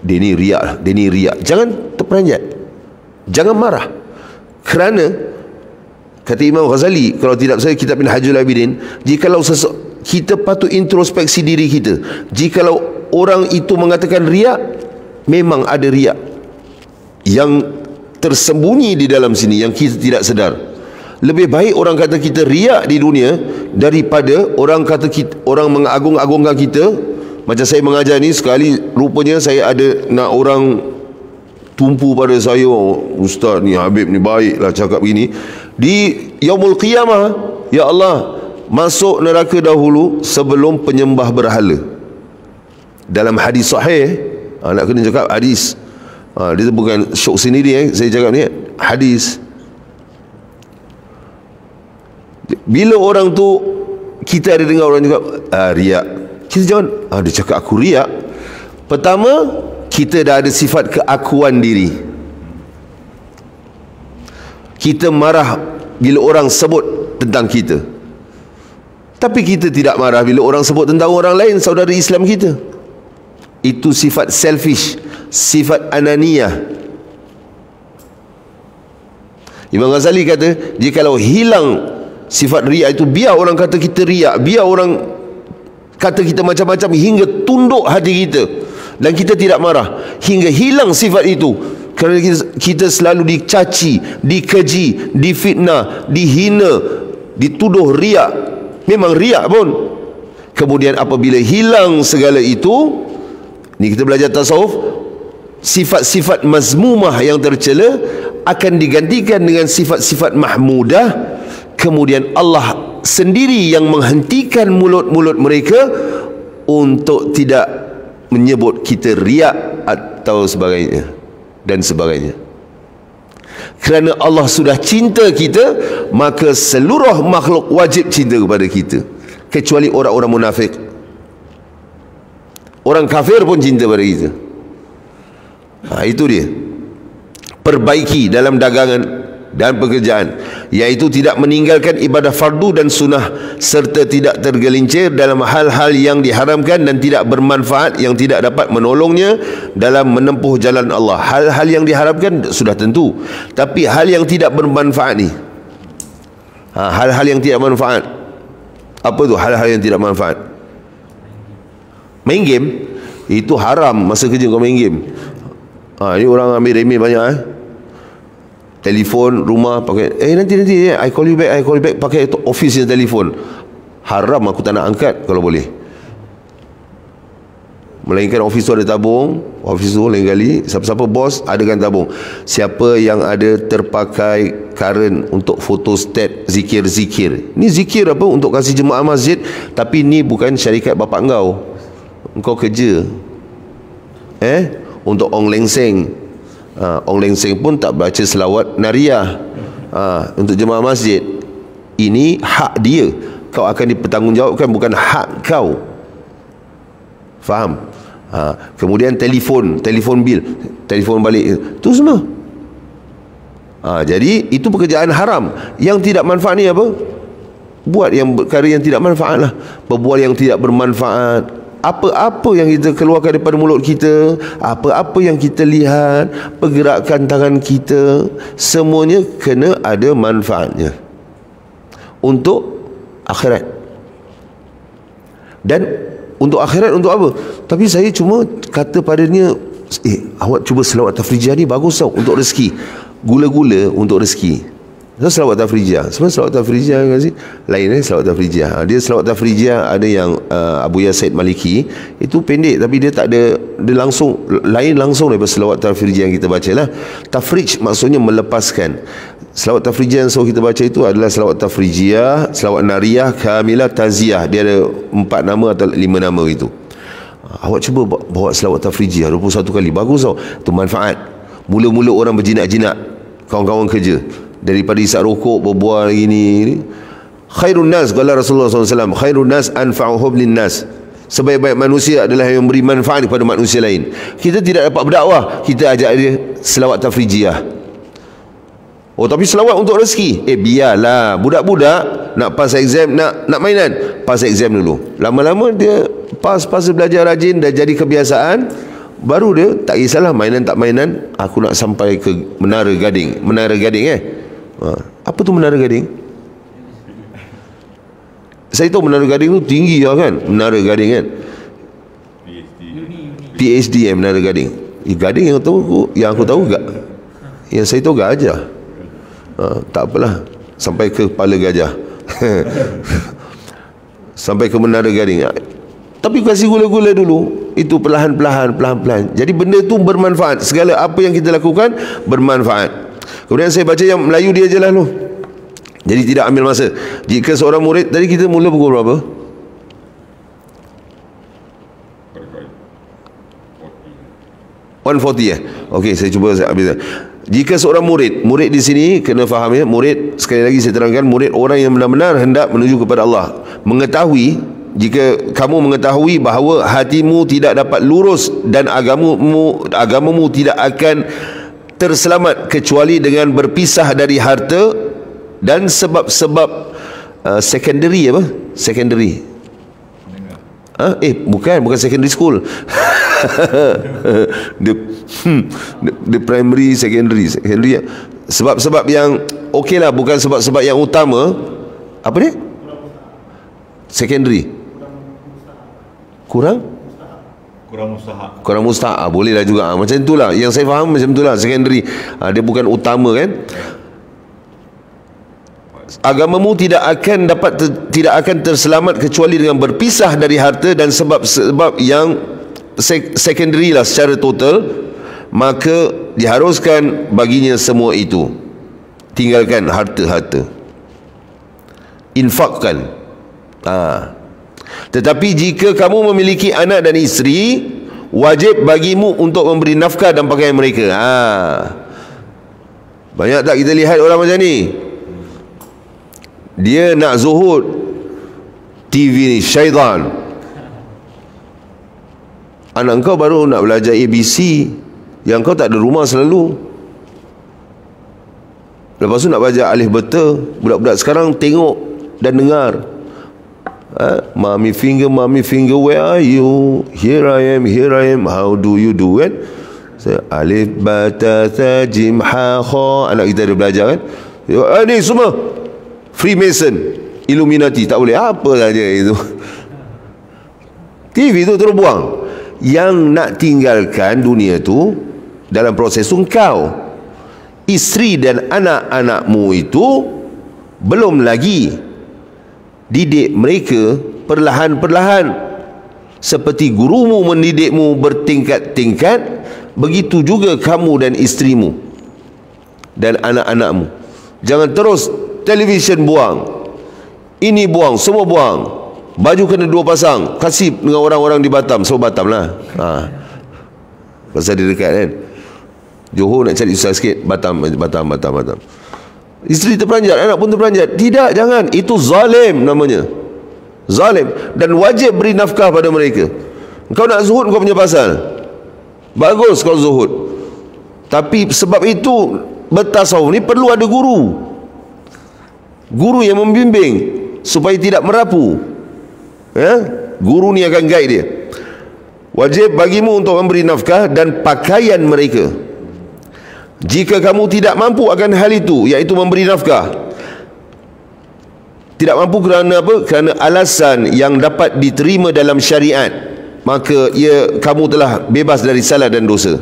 dia ni riak lah, dia ni riak. Jangan terperanjat, jangan marah. Kerana kata Imam Ghazali, kalau tidak saya kitab Minhajul Abidin, jikalau kita patut introspeksi diri kita. Jikalau orang itu mengatakan riak, memang ada riak yang tersembunyi di dalam sini yang kita tidak sedar. Lebih baik orang kata kita riak di dunia daripada orang kata kita, orang mengagung-agungkan kita. Macam saya mengajar ni, sekali rupanya saya ada nak orang tumpu pada saya, ustaz ni Habib ni baiklah cakap begini. Di Yaumul Qiyamah, ya Allah, masuk neraka dahulu sebelum penyembah berhala. Dalam hadis sahih, nak kena cakap hadis, dia bukan syok sendiri, saya cakap ni hadis. Bila orang tu, kita ada dengar orang cakap riak, kita jangan dia cakap aku riak. Pertama, kita dah ada sifat keakuan diri. Kita marah bila orang sebut tentang kita, tapi kita tidak marah bila orang sebut tentang orang lain, saudara Islam kita. Itu sifat selfish, sifat ananiyah. Imam Ghazali kata, jikalau hilang sifat riak itu, biar orang kata kita riak, biar orang kata kita macam-macam hingga tunduk hati kita dan kita tidak marah, hingga hilang sifat itu. Kerana kita selalu dicaci, dikeji, difitnah, dihina, dituduh riak. Memang riak pun. Kemudian apabila hilang segala itu, ni kita belajar tasawuf, sifat-sifat mazmumah yang tercela akan digantikan dengan sifat-sifat mahmudah. Kemudian Allah sendiri yang menghentikan mulut-mulut mereka untuk tidak menyebut kita riak atau sebagainya dan sebagainya. Kerana Allah sudah cinta kita, maka seluruh makhluk wajib cinta kepada kita, kecuali orang-orang munafik. Orang kafir pun cinta pada kita. Itu dia. Perbaiki dalam dagangan dan pekerjaan, iaitu tidak meninggalkan ibadah fardu dan sunnah, serta tidak tergelincir dalam hal-hal yang diharamkan dan tidak bermanfaat yang tidak dapat menolongnya dalam menempuh jalan Allah. Hal-hal yang diharamkan sudah tentu, tapi hal yang tidak bermanfaat ni, hal-hal yang tidak manfaat. Apa tu hal-hal yang tidak manfaat? Main game, itu haram. Masa kerja kau main game, ni orang ambil remeh banyak. Telefon rumah pakai, nanti I call you back, pakai office yang telefon. Haram, aku tak nak angkat kalau boleh. Melainkan office tu ada tabung, office tu lain kali, siapa-siapa bos adakan tabung. Siapa yang ada terpakai current untuk photostat zikir-zikir, ni zikir apa untuk kasih jemaah masjid, tapi ni bukan syarikat bapak engkau kerja untuk Ong Leng Seng. Ong Leng Seng pun tak baca selawat nariyah untuk jemaah masjid. Ini hak dia, kau akan dipertanggungjawabkan, bukan hak kau. Faham? Kemudian telefon bil, telefon balik, tu semua. Jadi itu pekerjaan haram. Yang tidak manfaat ni apa? Buat yang perkara yang tidak manfaat lah. Berbual yang tidak bermanfaat. Apa-apa yang kita keluarkan daripada mulut kita, apa-apa yang kita lihat, pergerakan tangan kita, semuanya kena ada manfaatnya untuk akhirat. Dan untuk akhirat untuk apa? Tapi saya cuma kata padanya, awak cuba selawat tafrijah ni bagus tau untuk rezeki. Gula-gula untuk rezeki. Selawat tafrijah, sebenarnya selawat tafrijah lain selawat tafrijah. Dia selawat tafrijah ada yang Abu Yasid Maliki, itu pendek tapi dia tak ada, dia langsung daripada selawat tafrijah yang kita baca lah. Tafrij maksudnya melepaskan. Selawat tafrijah yang kita baca itu adalah selawat tafrijah, selawat nariyah, kamilah, taziyah. Dia ada 4 nama atau 5 nama itu. Awak cuba bawa selawat tafrijah 21 kali, bagus tau. Itu manfaat. Mula-mula orang berjinak-jinak, kawan-kawan kerja, daripada isap rokok, berbual gini. Khairun nas, kata Rasulullah SAW, khairun nas anfa'uhum lin nas. Sebaik-baik manusia adalah yang memberi manfaat kepada manusia lain. Kita tidak dapat berdakwah, kita ajak dia selawat tafrijiyah. Tapi selawat untuk rezeki, biarlah. Budak-budak nak pass exam, nak mainan, pass exam dulu. Lama-lama dia pass dia belajar rajin, dah jadi kebiasaan, baru dia tak kisahlah mainan tak mainan, aku nak sampai ke Menara Gading. Menara Gading apa tu Menara Gading? Saya tahu Menara Gading tu tinggi lah kan, Menara Gading kan, PhD Menara Gading. Gading yang aku tahu yang saya tahu Gajah. Tak apalah, sampai ke Kepala Gajah. Sampai ke Menara Gading. Tapi kasih gula-gula dulu. Itu perlahan-lahan. Jadi benda tu bermanfaat. Segala apa yang kita lakukan bermanfaat. Kemudian saya baca yang Melayu dia je lah tu. Jadi tidak ambil masa. Jika seorang murid, tadi kita mula pukul berapa? 140 Okey, saya cuba habis. Jika seorang murid di sini kena faham ya, murid, sekali lagi saya terangkan, murid orang yang benar-benar hendak menuju kepada Allah. Mengetahui, jika kamu mengetahui bahawa hatimu tidak dapat lurus dan agamamu tidak akan terselamat kecuali dengan berpisah dari harta dan sebab-sebab secondary bukan secondary school. the primary secondary sebab-sebab yang okey lah, bukan sebab-sebab yang utama. Apa dia? Secondary. kurang mustahak. Boleh lah juga. Macam itulah yang saya faham, macam itulah secondary. Dia bukan utama kan. Agamamu tidak akan terselamat kecuali dengan berpisah dari harta, dan sebab yang secondary lah secara total, maka diharuskan baginya semua itu. Tinggalkan harta-harta, infakkan. Tetapi jika kamu memiliki anak dan isteri, wajib bagimu untuk memberi nafkah dan pakaian mereka. Banyak tak kita lihat orang macam ni? Dia nak zuhud, TV ni syaitan. Anak kau baru nak belajar ABC, yang kau tak ada rumah selalu. Lepas tu nak belajar alif beta. Budak-budak sekarang tengok dan dengar, Mommy finger, where are you? Here I am, how do you do, kan? Alif bata ta jim ha kha. Anak kita ada belajar kan. Ni semua Freemason, Illuminati, tak boleh. Apa saja itu. TV tu terus buang. Yang nak tinggalkan dunia tu dalam proses kau. Isteri dan anak-anakmu itu belum lagi. Didik mereka perlahan-perlahan. Seperti gurumu mendidikmu bertingkat-tingkat, begitu juga kamu dan isterimu dan anak-anakmu. Jangan terus televisyen buang, ini buang, semua buang. Baju kena 2 pasang, kasih dengan orang-orang di Batam. So Batam lah, pasal dia dekat kan. Johor nak cari susah sikit, Batam. Isteri terperanjat, anak pun terperanjat. Tidak, jangan. Itu zalim namanya, zalim. Dan wajib beri nafkah pada mereka. Kau nak zuhud, kau punya pasal. Bagus kau zuhud, tapi sebab itu bertasawuf ni perlu ada guru yang membimbing supaya tidak merapu. Guru ni akan guide dia. Wajib bagimu untuk memberi nafkah dan pakaian mereka. Jika kamu tidak mampu akan hal itu, iaitu memberi nafkah, tidak mampu kerana apa? Kerana alasan yang dapat diterima dalam syariat, maka kamu telah bebas dari salah dan dosa.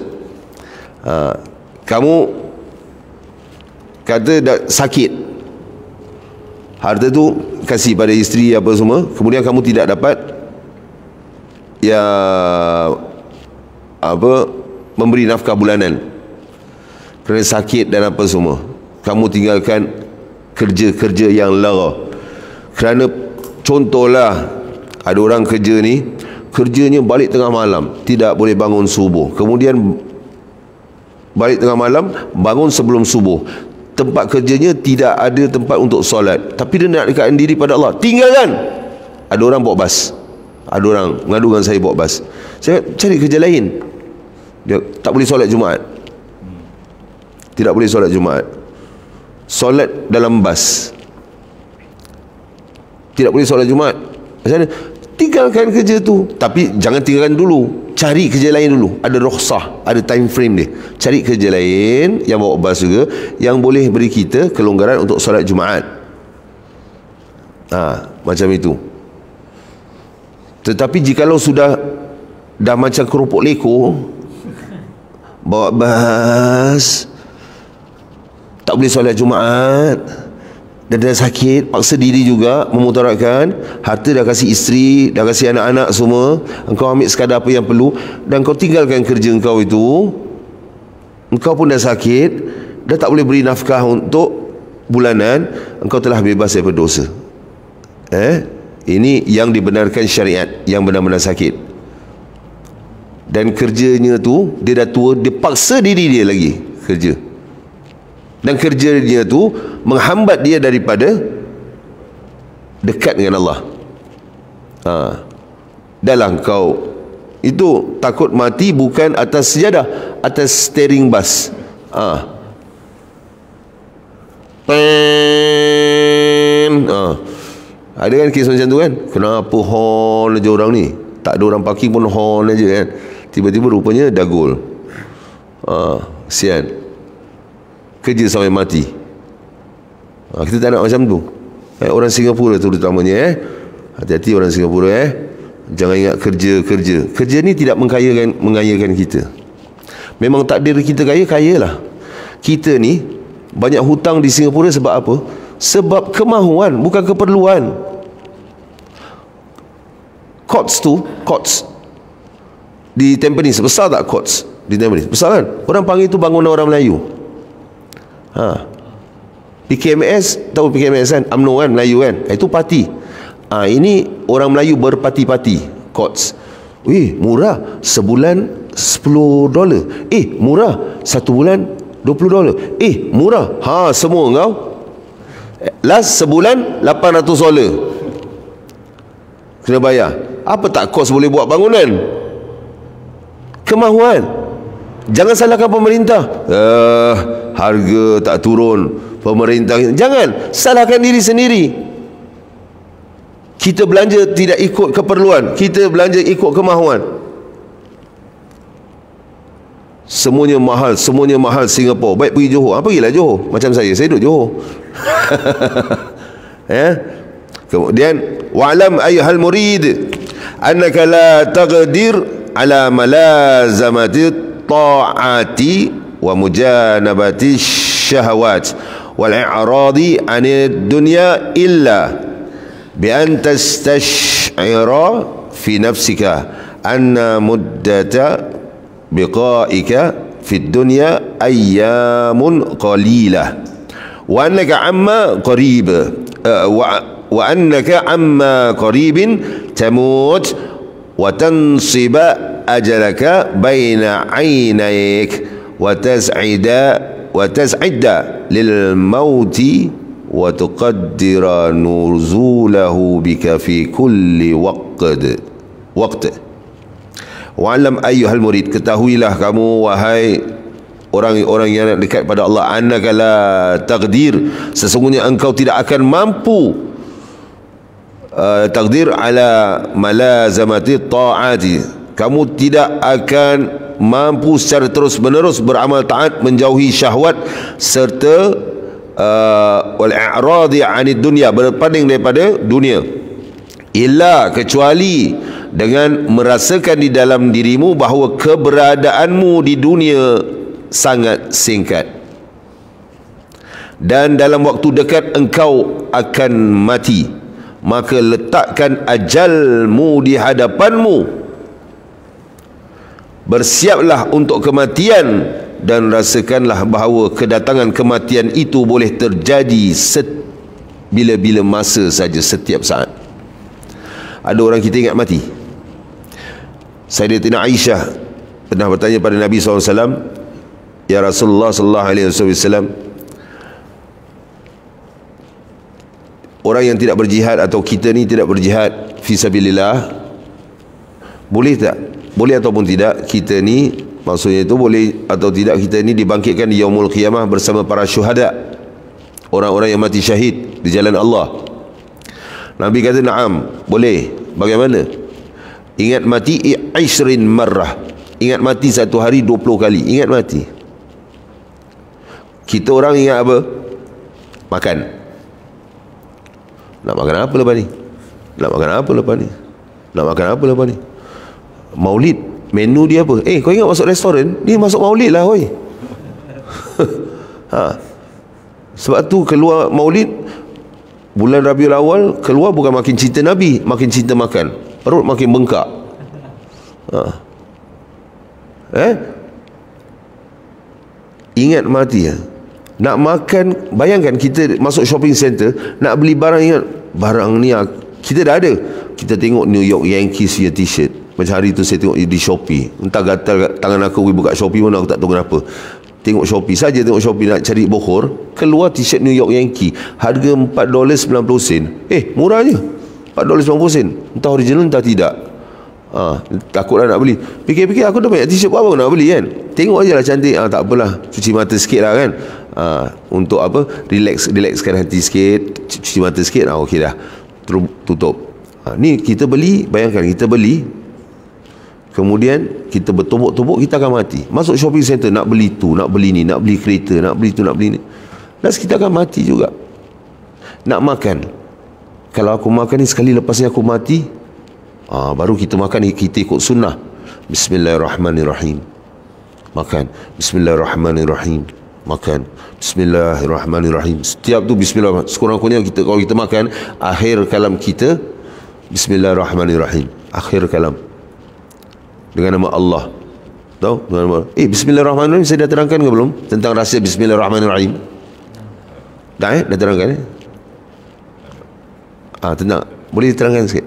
Kamu kata sakit, harta tu kasih pada isteri apa semua, kemudian kamu tidak dapat memberi nafkah bulanan kerana sakit dan apa semua. Kamu tinggalkan kerja-kerja yang lara. Kerana contohlah, ada orang kerja ni, kerjanya balik tengah malam, tidak boleh bangun subuh. Kemudian balik tengah malam, bangun sebelum subuh. Tempat kerjanya tidak ada tempat untuk solat, tapi dia nak dekatkan diri pada Allah. Tinggalkan. Ada orang bawa bas, ada orang ngadu dengan saya bawa bas. Saya cari kerja lain. Dia tak boleh solat Jumaat. Tidak boleh solat Jumaat. Solat dalam bas. Tidak boleh solat Jumaat. Macam mana? Tinggalkan kerja tu. Tapi jangan tinggalkan dulu, cari kerja lain dulu. Ada rukhsah, ada time frame dia. Cari kerja lain yang bawa bas juga, yang boleh beri kita kelonggaran untuk solat Jumaat. Macam itu. Tetapi jikalau sudah dah macam keropok leko, bawa bas, tak boleh solat Jumaat, dan dah sakit, paksa diri juga, memudaratkan, harta dah kasih isteri, dah kasih anak-anak semua, engkau ambil sekadar apa yang perlu, dan kau tinggalkan kerja engkau itu. Engkau pun dah sakit, dah tak boleh beri nafkah untuk bulanan, engkau telah bebas daripada dosa. Ini yang dibenarkan syariat, yang benar-benar sakit. Dan kerjanya tu, dia dah tua, dia paksa diri dia lagi kerja, dan kerja dia tu menghambat dia daripada dekat dengan Allah. Dalam kau itu takut mati bukan atas sejadah, atas steering bus. Ada kan kes macam tu kan? Kenapa horn aja orang ni? Tak ada orang parking pun horn aja kan? Tiba-tiba rupanya dagul. Sian. Kerja sampai mati. Kita tak nak macam tu. Orang Singapura terutamanya. Hati-hati orang Singapura. Jangan ingat kerja. Kerja ni tidak mengayakan kita. Memang takdir kita kayalah. Kita ni banyak hutang di Singapura sebab apa? Sebab kemahuan, bukan keperluan. Courts di Tampines, besar tak Courts di Tampines? Besar kan? Orang panggil tu bangunan orang Melayu. PKMS, tahu PKMS kan? UMNO kan, Melayu kan? Itu parti. Ini orang Melayu berparti-parti. Courts. Murah. Sebulan $10. Murah. Satu bulan $20. Murah. Semua kau. Last sebulan $800. Kena bayar. Apa tak kos boleh buat bangunan? Kemahuan. Jangan salahkan pemerintah. Harga tak turun, pemerintah. Jangan salahkan diri sendiri. Kita belanja tidak ikut keperluan, kita belanja ikut kemahuan. Semuanya mahal Singapura. Baik pergi Johor. Pergilah Johor. Macam saya duduk Johor. Kemudian wa'lam ayyuhal murid annaka la taqdir ala malazamati ta'ati wa mujanabati syahawat wal i'radi 'anid dunya illa bi an tastash'ira fi nafsika anna muddata biqa'ika fi dunya ayyamun qalilah wa annaka amma qarib wa annaka amma qaribin tamut wa tansiba ajalaka baina 'ainayk wa tas'ida lil mauti wa tuqaddira nuzulahu bika fi kulli waqt. Wa'lam ayyuhal murid, ketahuilah kamu wahai orang-orang yang dekat pada Allah, annaka la taqdir, sesungguhnya engkau tidak akan mampu takdir ala malazamati ta'ati, kamu tidak akan mampu secara terus menerus beramal taat, menjauhi syahwat, serta wal i'radi 'anid dunya, berpaling daripada dunia, illa kecuali dengan merasakan di dalam dirimu bahawa keberadaanmu di dunia sangat singkat dan dalam waktu dekat engkau akan mati. Maka letakkan ajalmu di hadapanmu, bersiaplah untuk kematian dan rasakanlah bahawa kedatangan kematian itu boleh terjadi bila-bila masa saja, setiap saat. Ada orang kita ingat mati. Sayyidatina Aisyah pernah bertanya pada Nabi SAW, ya Rasulullah sallallahu alaihi wasallam, orang yang tidak berjihad atau kita ni tidak berjihad fi sabilillah, boleh tak? Boleh ataupun tidak kita ni, maksudnya itu boleh atau tidak kita ni dibangkitkan di yaumul qiyamah bersama para syuhada, orang-orang yang mati syahid di jalan Allah. Nabi kata na'am, boleh. Bagaimana? Ingat mati 20 marrah. Ingat mati satu hari 20 kali. Ingat mati. Kita orang ingat apa? Makan. Nak makan apa lepas ni? Nak makan apa lepas ni? Nak makan apa lepas ni? Maulid, menu dia apa? Kau ingat masuk restoran? Ni masuk maulid lah, oi. Sebab tu keluar maulid bulan Rabiul Awal, keluar bukan makin cinta Nabi, makin cinta makan. Perut makin bengkak. Ingat mati ya. Nak makan, bayangkan kita masuk shopping center, nak beli barang, ingat barang ni kita dah ada. Kita tengok New York Yankees punya t-shirt. Macam hari tu saya tengok di Shopee, entah gatal tangan aku buka Shopee mana, aku tak tahu kenapa. Tengok Shopee saja, tengok Shopee nak cari bohor, keluar t-shirt New York Yankee, harga $4.90. Murah je, $4.90. Entah original entah tidak. Takutlah nak beli. Fikir-fikir aku dah banyak t-shirt, apa aku nak beli kan. Tengok aja lah cantik, tak apalah, cuci mata sikit lah kan. Untuk apa, relaxkan hati sikit, cuci mata sikit, okey dah, terus tutup. Ni kita beli, bayangkan kita beli, kemudian kita bertumbuk-tumbuk, kita akan mati. Masuk shopping center, nak beli tu, nak beli ni, nak beli kereta, nak beli tu, nak beli ni. Last kita akan mati juga. Nak makan, kalau aku makan ni sekali lepas ni aku mati, Baru kita makan, kita ikut sunnah. Bismillahirrahmanirrahim. Makan. Bismillahirrahmanirrahim. Makan. Bismillahirrahmanirrahim. Setiap tu bismillah. Sekurang-kurangnya kita, kalau kita makan, akhir kalam kita Bismillahirrahmanirrahim. Akhir kalam dengan nama Allah. Tahu? Dengan nama, Bismillahirrahmanirrahim saya dah terangkan ke belum? Tentang rahsia Bismillahirrahmanirrahim. Dah terangkan tentang, boleh diterangkan sikit?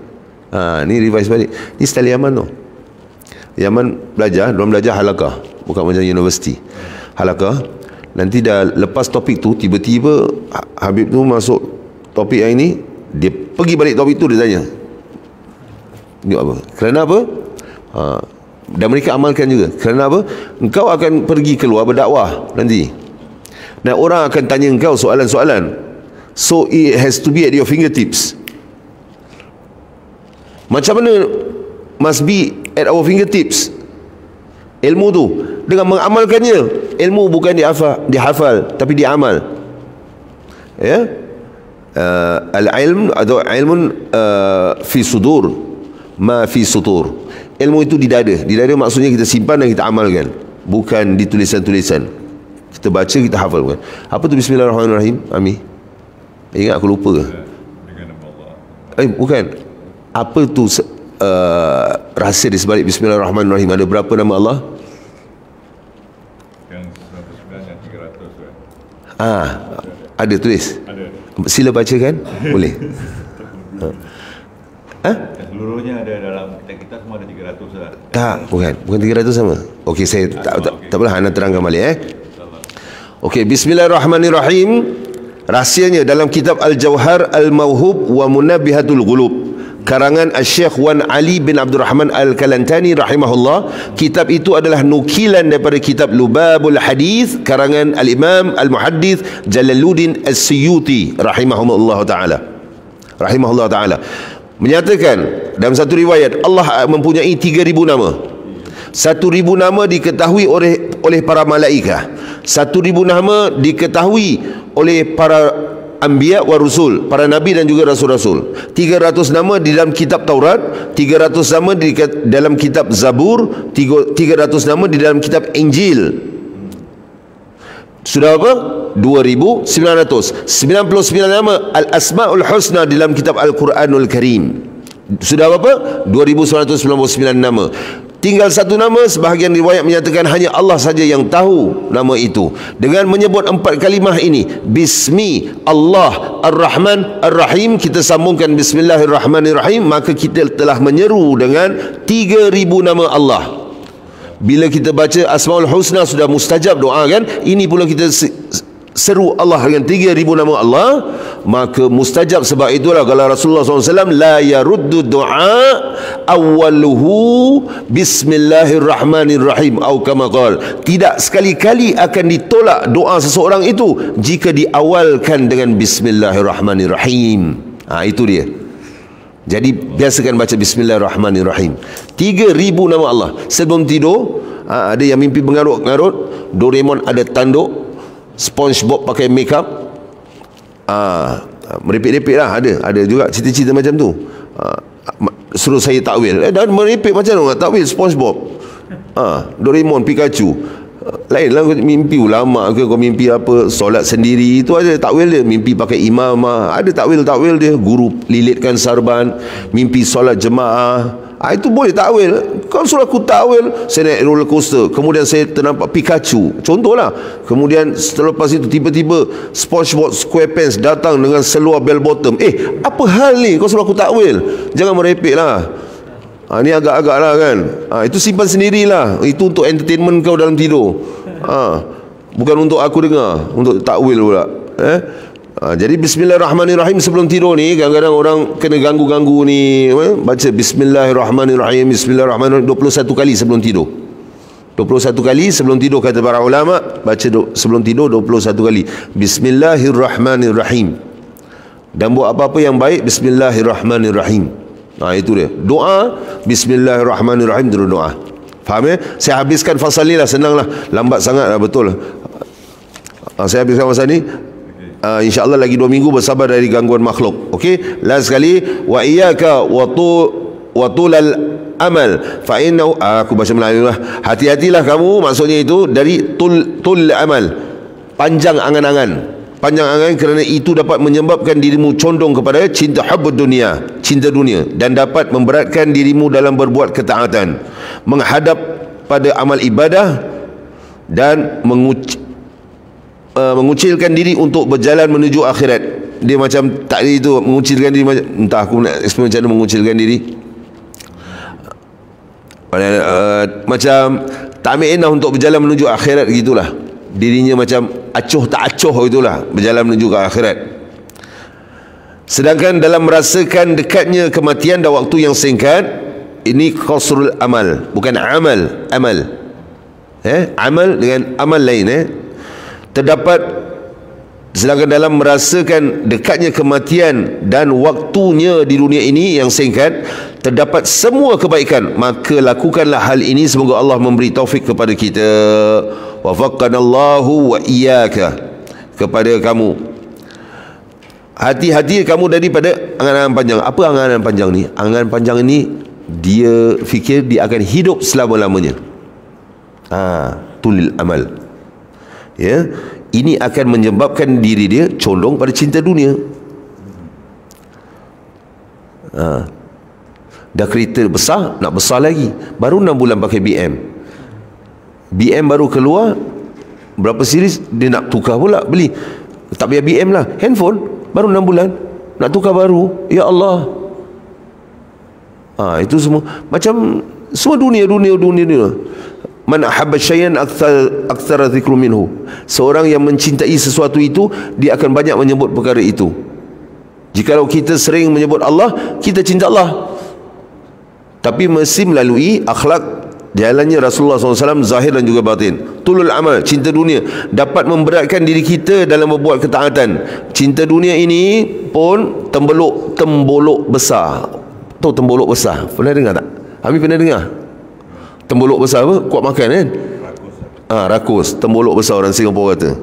Ni revise balik. Ni style Yaman tu. Yaman belajar, diorang belajar halakah, bukan macam universiti. Halakah, nanti dah lepas topik tu, tiba-tiba Habib tu masuk topik yang ini, dia pergi balik topik tu, dia tanya ni apa? Kerana apa? Dan mereka amalkan juga. Kerana apa? Engkau akan pergi keluar berdakwah nanti, dan orang akan tanya engkau soalan-soalan. So it has to be at your fingertips. Macam mana must be at our fingertips? Ilmu tu dengan mengamalkannya. Ilmu bukan dihafal tapi diamal. Ya. Al-ilm atau ilmun fi sudur ma fi sutur. Ilmu itu di dada. Di dada maksudnya kita simpan dan kita amalkan, bukan di tulisan-tulisan. Kita baca, kita hafal, bukan. Apa tu Bismillahirrahmanirrahim? Ami, ingat aku lupa ke? Dengan nama Allah. Bukan. Apa tu rahsia di sebalik Bismillahirrahmanirrahim? Ada berapa nama Allah? Yang 99 yang 300 ada tulis? Ada. Sila bacakan. Boleh. Seluruhnya ada dalam kita semua ada 300 lah. Tak, bukan 300 sama. Okey, saya tak apalah, anda terangkan balik. Okey, Bismillahirrahmanirrahim. Rahsianya dalam kitab Al-Jawhar Al-Mawhub wa Munabbihatul Ghulub, karangan Al-Syekh Wan Ali bin Abdul Rahman Al-Kalantani rahimahullah. Kitab itu adalah nukilan daripada kitab Lubabul Hadis karangan Al-Imam Al-Muhaddith Jalaluddin As-Suyuti rahimahullah ta'ala. Menyatakan dalam satu riwayat, Allah mempunyai 3,000 nama. 1,000 nama diketahui oleh para malaikat. 1,000 nama diketahui oleh para anbiya wa rusul, para nabi dan juga rasul-rasul. 300 nama di dalam kitab Taurat, 300 nama di dalam kitab Zabur, 300 nama di dalam kitab Injil. Sudah apa? 2,999 nama Al-Asma'ul Husna di dalam kitab Al-Quranul Karim. Sudah apa? 2,999 nama. Tinggal satu nama, sebahagian riwayat menyatakan hanya Allah saja yang tahu nama itu. Dengan menyebut 4 kalimah ini, Bismi Allah Ar-Rahman Ar-Rahim, kita sambungkan Bismillahirrahmanirrahim, maka kita telah menyeru dengan 3,000 nama Allah. Bila kita baca Asmaul Husna sudah mustajab doa, kan? Ini pula kita seru Allah dengan 3,000 nama Allah, maka mustajab. Sebab itulah kalau Rasulullah SAW, la yaruddu du'a awwaluhu Bismillahirrahmanirrahim atau kama qala, tidak sekali-kali akan ditolak doa seseorang itu jika diawalkan dengan Bismillahirrahmanirrahim. Itu dia. Jadi biasakan baca Bismillahirrahmanirrahim. 3,000 nama Allah. Sebelum tidur, ada yang mimpi mengarut-ngarut, Doraemon ada tanduk, SpongeBob pakai make up, merepek-repek lah. Ada juga cerita-cerita macam tu. Suruh saya takwil, dan merepek macam mana takwil SpongeBob, Doraemon, Pikachu. Lain lah mimpi ulama ke, kau mimpi apa, solat sendiri, itu ada takwil dia. Mimpi pakai imamah, ada takwil dia. Guru lilitkan sarban, mimpi solat jemaah, itu boleh takwil. Kau suruh aku takwil, saya naik roller coaster, kemudian saya ternampak Pikachu, contohlah. Kemudian selepas itu tiba-tiba SpongeBob SquarePants datang dengan seluar bell bottom. Apa hal ni, kau suruh aku takwil? Jangan merepek lah. Ni agak-agak lah, kan. Itu simpan sendirilah. Itu untuk entertainment kau dalam tidur. Bukan untuk aku dengar, untuk takwil pula. Jadi Bismillahirrahmanirrahim sebelum tidur ni, kadang-kadang orang kena ganggu-ganggu ni, baca Bismillahirrahmanirrahim, Bismillahirrahmanirrahim 21 kali sebelum tidur. 21 kali sebelum tidur, kata para ulama, baca sebelum tidur 21 kali Bismillahirrahmanirrahim. Dan buat apa-apa yang baik, Bismillahirrahmanirrahim. Itu dia doa. Bismillahirrahmanirrahim, terus doa. Faham ya? Saya habiskan fasal ni lah, senang lah. Lambat sangat lah, betul. Saya habiskan fasal ni. InsyaAllah lagi 2 minggu bersabar dari gangguan makhluk. Okey, last sekali, wa iyyaka wa wa tulal amal fa innahu, aku baca Melayu lah, hati-hatilah kamu, maksudnya itu dari tul amal, panjang angan-angan, panjang angan, kerana itu dapat menyebabkan dirimu condong kepada cinta hubbud dunia, cinta dunia, dan dapat memberatkan dirimu dalam berbuat ketaatan, menghadap pada amal ibadah, dan mengucilkan diri untuk berjalan menuju akhirat. Dia macam tadi itu, mengucilkan diri, entah aku nak explain macam mana mengucilkan diri, macam tak ambil endah untuk berjalan menuju akhirat gitulah. Dirinya macam acuh tak acuh itulah, berjalan menuju ke akhirat. Sedangkan dalam merasakan dekatnya kematian dan waktu yang singkat, ini qasrul amal, bukan amal. Amal dengan amal lain. Terdapat, sedangkan dalam merasakan dekatnya kematian dan waktunya di dunia ini yang singkat, terdapat semua kebaikan, maka lakukanlah hal ini. Semoga Allah memberi taufik kepada kita. Wafaqqanallahu wa iyyaka, kepada kamu. Hati-hati kamu daripada angan-angan panjang. Apa angan-angan panjang ni? Angan panjang ini, dia fikir dia akan hidup selama-lamanya. Tulil amal. Ya, ini akan menyebabkan diri dia condong pada cinta dunia. Dah kereta besar, nak besar lagi. Baru 6 bulan pakai BM baru keluar, berapa series, dia nak tukar pula, beli. Tak payah BM lah, handphone baru 6 bulan nak tukar baru. Ya Allah. Itu semua macam semua dunia. Man ahabba syai'an aktsara dzikru minhu. Seorang yang mencintai sesuatu itu, dia akan banyak menyebut perkara itu. Jikalau kita sering menyebut Allah, kita cinta Allah. Tapi mesti melalui akhlak jalannya Rasulullah SAW, zahir dan juga batin. Tulul amal, cinta dunia, dapat memberatkan diri kita dalam membuat ketaatan. Cinta dunia ini pun tembolok besar. Tahu tembolok besar? Pernah dengar tak? Habis pernah dengar? Tembolok besar apa? Kuat makan kan? Rakus. Tembolok besar orang Singapura kata.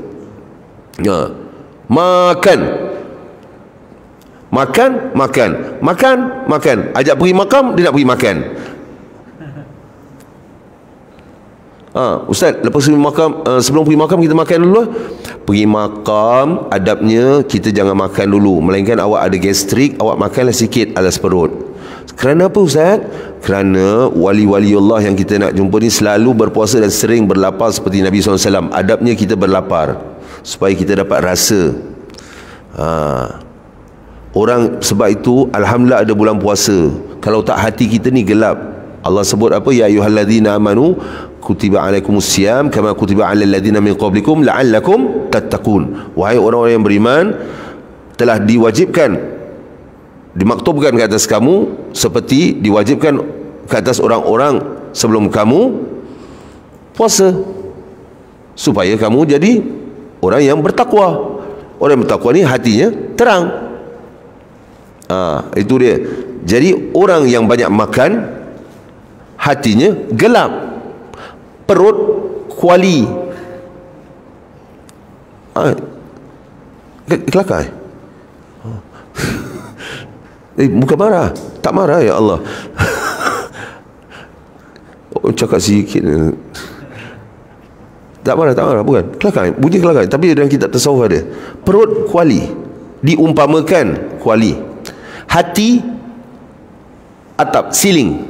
Makan. Ajak pergi makam, dia nak pergi makan. Ustaz, lepas pergi makam, sebelum pergi makam kita makan dulu. Pergi makam, adabnya kita jangan makan dulu, melainkan awak ada gastrik, awak makanlah sikit alas perut. Kerana apa Ustaz? Kerana wali-wali Allah yang kita nak jumpa ni selalu berpuasa dan sering berlapar seperti Nabi SAW. Adabnya kita berlapar supaya kita dapat rasa. Orang, sebab itu alhamdulillah ada bulan puasa. Kalau tak, hati kita ni gelap. Allah sebut apa? Ya ayyuhalladzina amanu kutiba alaikumusiyam kama kutiba alal ladzina min qablikum la'allakum tattaqun. Wahai orang-orang yang beriman, telah diwajibkan, dimaktubkan ke atas kamu seperti diwajibkan ke atas orang-orang sebelum kamu puasa, supaya kamu jadi orang yang bertakwa. Orang yang bertakwa ni hatinya terang. Itu dia. Jadi orang yang banyak makan, hatinya gelap, perut kuali. Kelakar. Bukan marah. Tak marah, ya Allah. Cakap sikit. Tak marah, bukan. Kelakar, bunyi kelakar. Tapi dalam kitab tasawuf ada. Perut kuali, diumpamakan kuali. Hati atap, siling.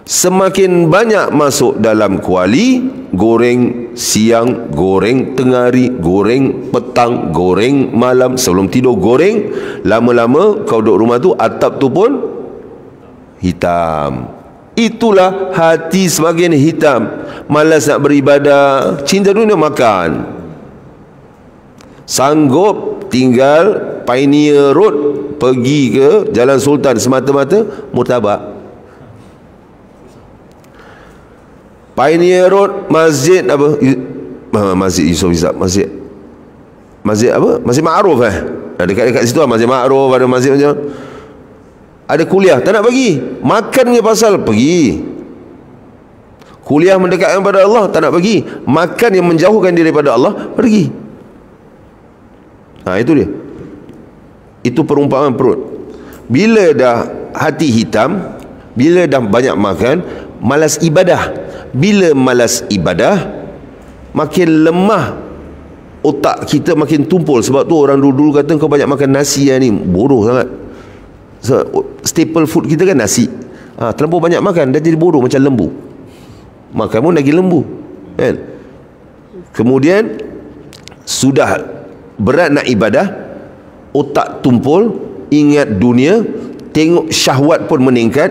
Semakin banyak masuk dalam kuali, goreng siang, goreng tengah hari, goreng petang, goreng malam, sebelum tidur goreng, lama-lama kau duduk rumah tu, atap tu pun hitam. Itulah hati semakin hitam, malas nak beribadah, cinta dunia makan. Sanggup tinggal Pioneer Road, pergi ke Jalan Sultan semata-mata murtabak. Pioneer Road, masjid apa? Masjid Yusof Izzat, masjid apa? Masjid Ma'ruf dekat-dekat situ lah, Masjid Ma'ruf, ada masjid macam. Ada kuliah, tak nak pergi. Makan ke pasal pergi. Kuliah mendekatkan pada Allah, tak nak pergi. Makan yang menjauhkan diri daripada Allah, pergi. Itu dia. Itu perumpamaan perut. Bila dah hati hitam, Bila dah banyak makan, malas ibadah. Bila malas ibadah, makin lemah otak kita, makin tumpul. Sebab tu orang dulu kata kau banyak makan nasi ni, bodoh sangat. So, staple food kita kan nasi. Terlalu banyak makan dah jadi bodoh, macam lembu. Makan pun lagi lembu kan? Kemudian sudah berat nak ibadah, otak tumpul, ingat dunia, tengok syahwat pun meningkat,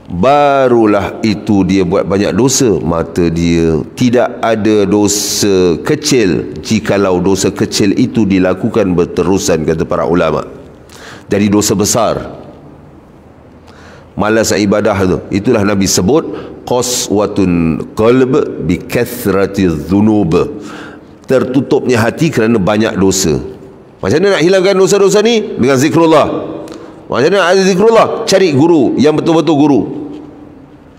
barulah itu dia buat banyak dosa. Mata dia tidak ada dosa kecil jikalau dosa kecil itu dilakukan berterusan, kata para ulama, dari dosa besar. Malas ibadah tu, itulah Nabi sebut qaswatun qalb bi kathrati dhunub, tertutupnya hati kerana banyak dosa. Macam mana nak hilangkan dosa-dosa ni? Dengan zikrullah. Macam mana nak ada zikrullah? Cari guru yang betul-betul guru.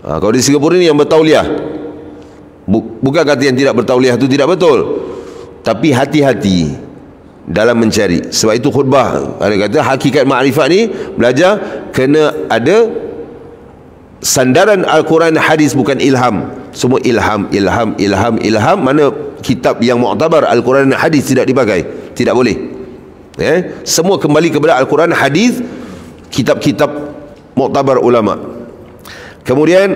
Kalau di Singapura ni yang bertauliah. Bukan kata yang tidak bertauliah tu tidak betul, tapi hati-hati dalam mencari. Sebab itu khutbah ada kata hakikat makrifat ni belajar kena ada sandaran Al-Quran hadis, bukan ilham. Semua ilham. Mana kitab yang mu'tabar Al-Quran hadis tidak dipakai, tidak boleh. Semua kembali kepada Al-Quran hadis, kitab-kitab mu'tabar ulama. Kemudian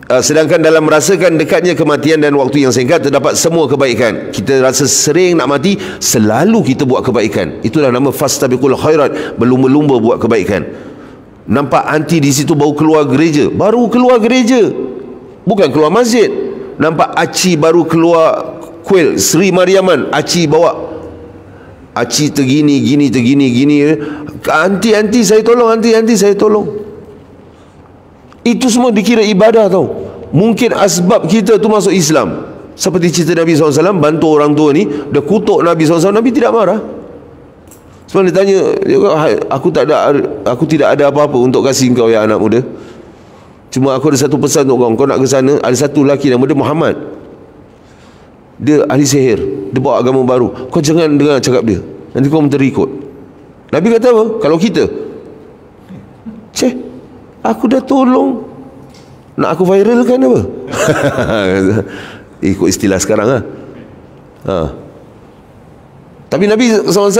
sedangkan dalam merasakan dekatnya kematian dan waktu yang singkat terdapat semua kebaikan. Kita rasa sering nak mati, selalu kita buat kebaikan. Itulah nama fastabiqul khairat, berlumba-lumba buat kebaikan. Nampak anti di situ baru keluar gereja, bukan keluar masjid. Nampak aci baru keluar kuil Sri Mariaman, aci bawa aci tergini. Anti saya tolong, anti saya tolong. Itu semua dikira ibadah tau. Mungkin asbab kita tu masuk Islam. Seperti cerita Nabi SAW, bantu orang tua ni, dia kutuk Nabi SAW, Nabi tidak marah. Sebab dia tanya, aku tidak ada apa-apa untuk kasih kau ya anak muda. Cuma aku ada satu pesan untuk kau nak ke sana. Ada satu lelaki nama dia Muhammad, dia ahli sihir, dia bawa agama baru. Kau jangan dengar cakap dia, nanti kau terikut. Nabi kata apa? Kalau kita, aku dah tolong, nak aku viralkan apa? Ikut istilah sekarang Tapi Nabi SAW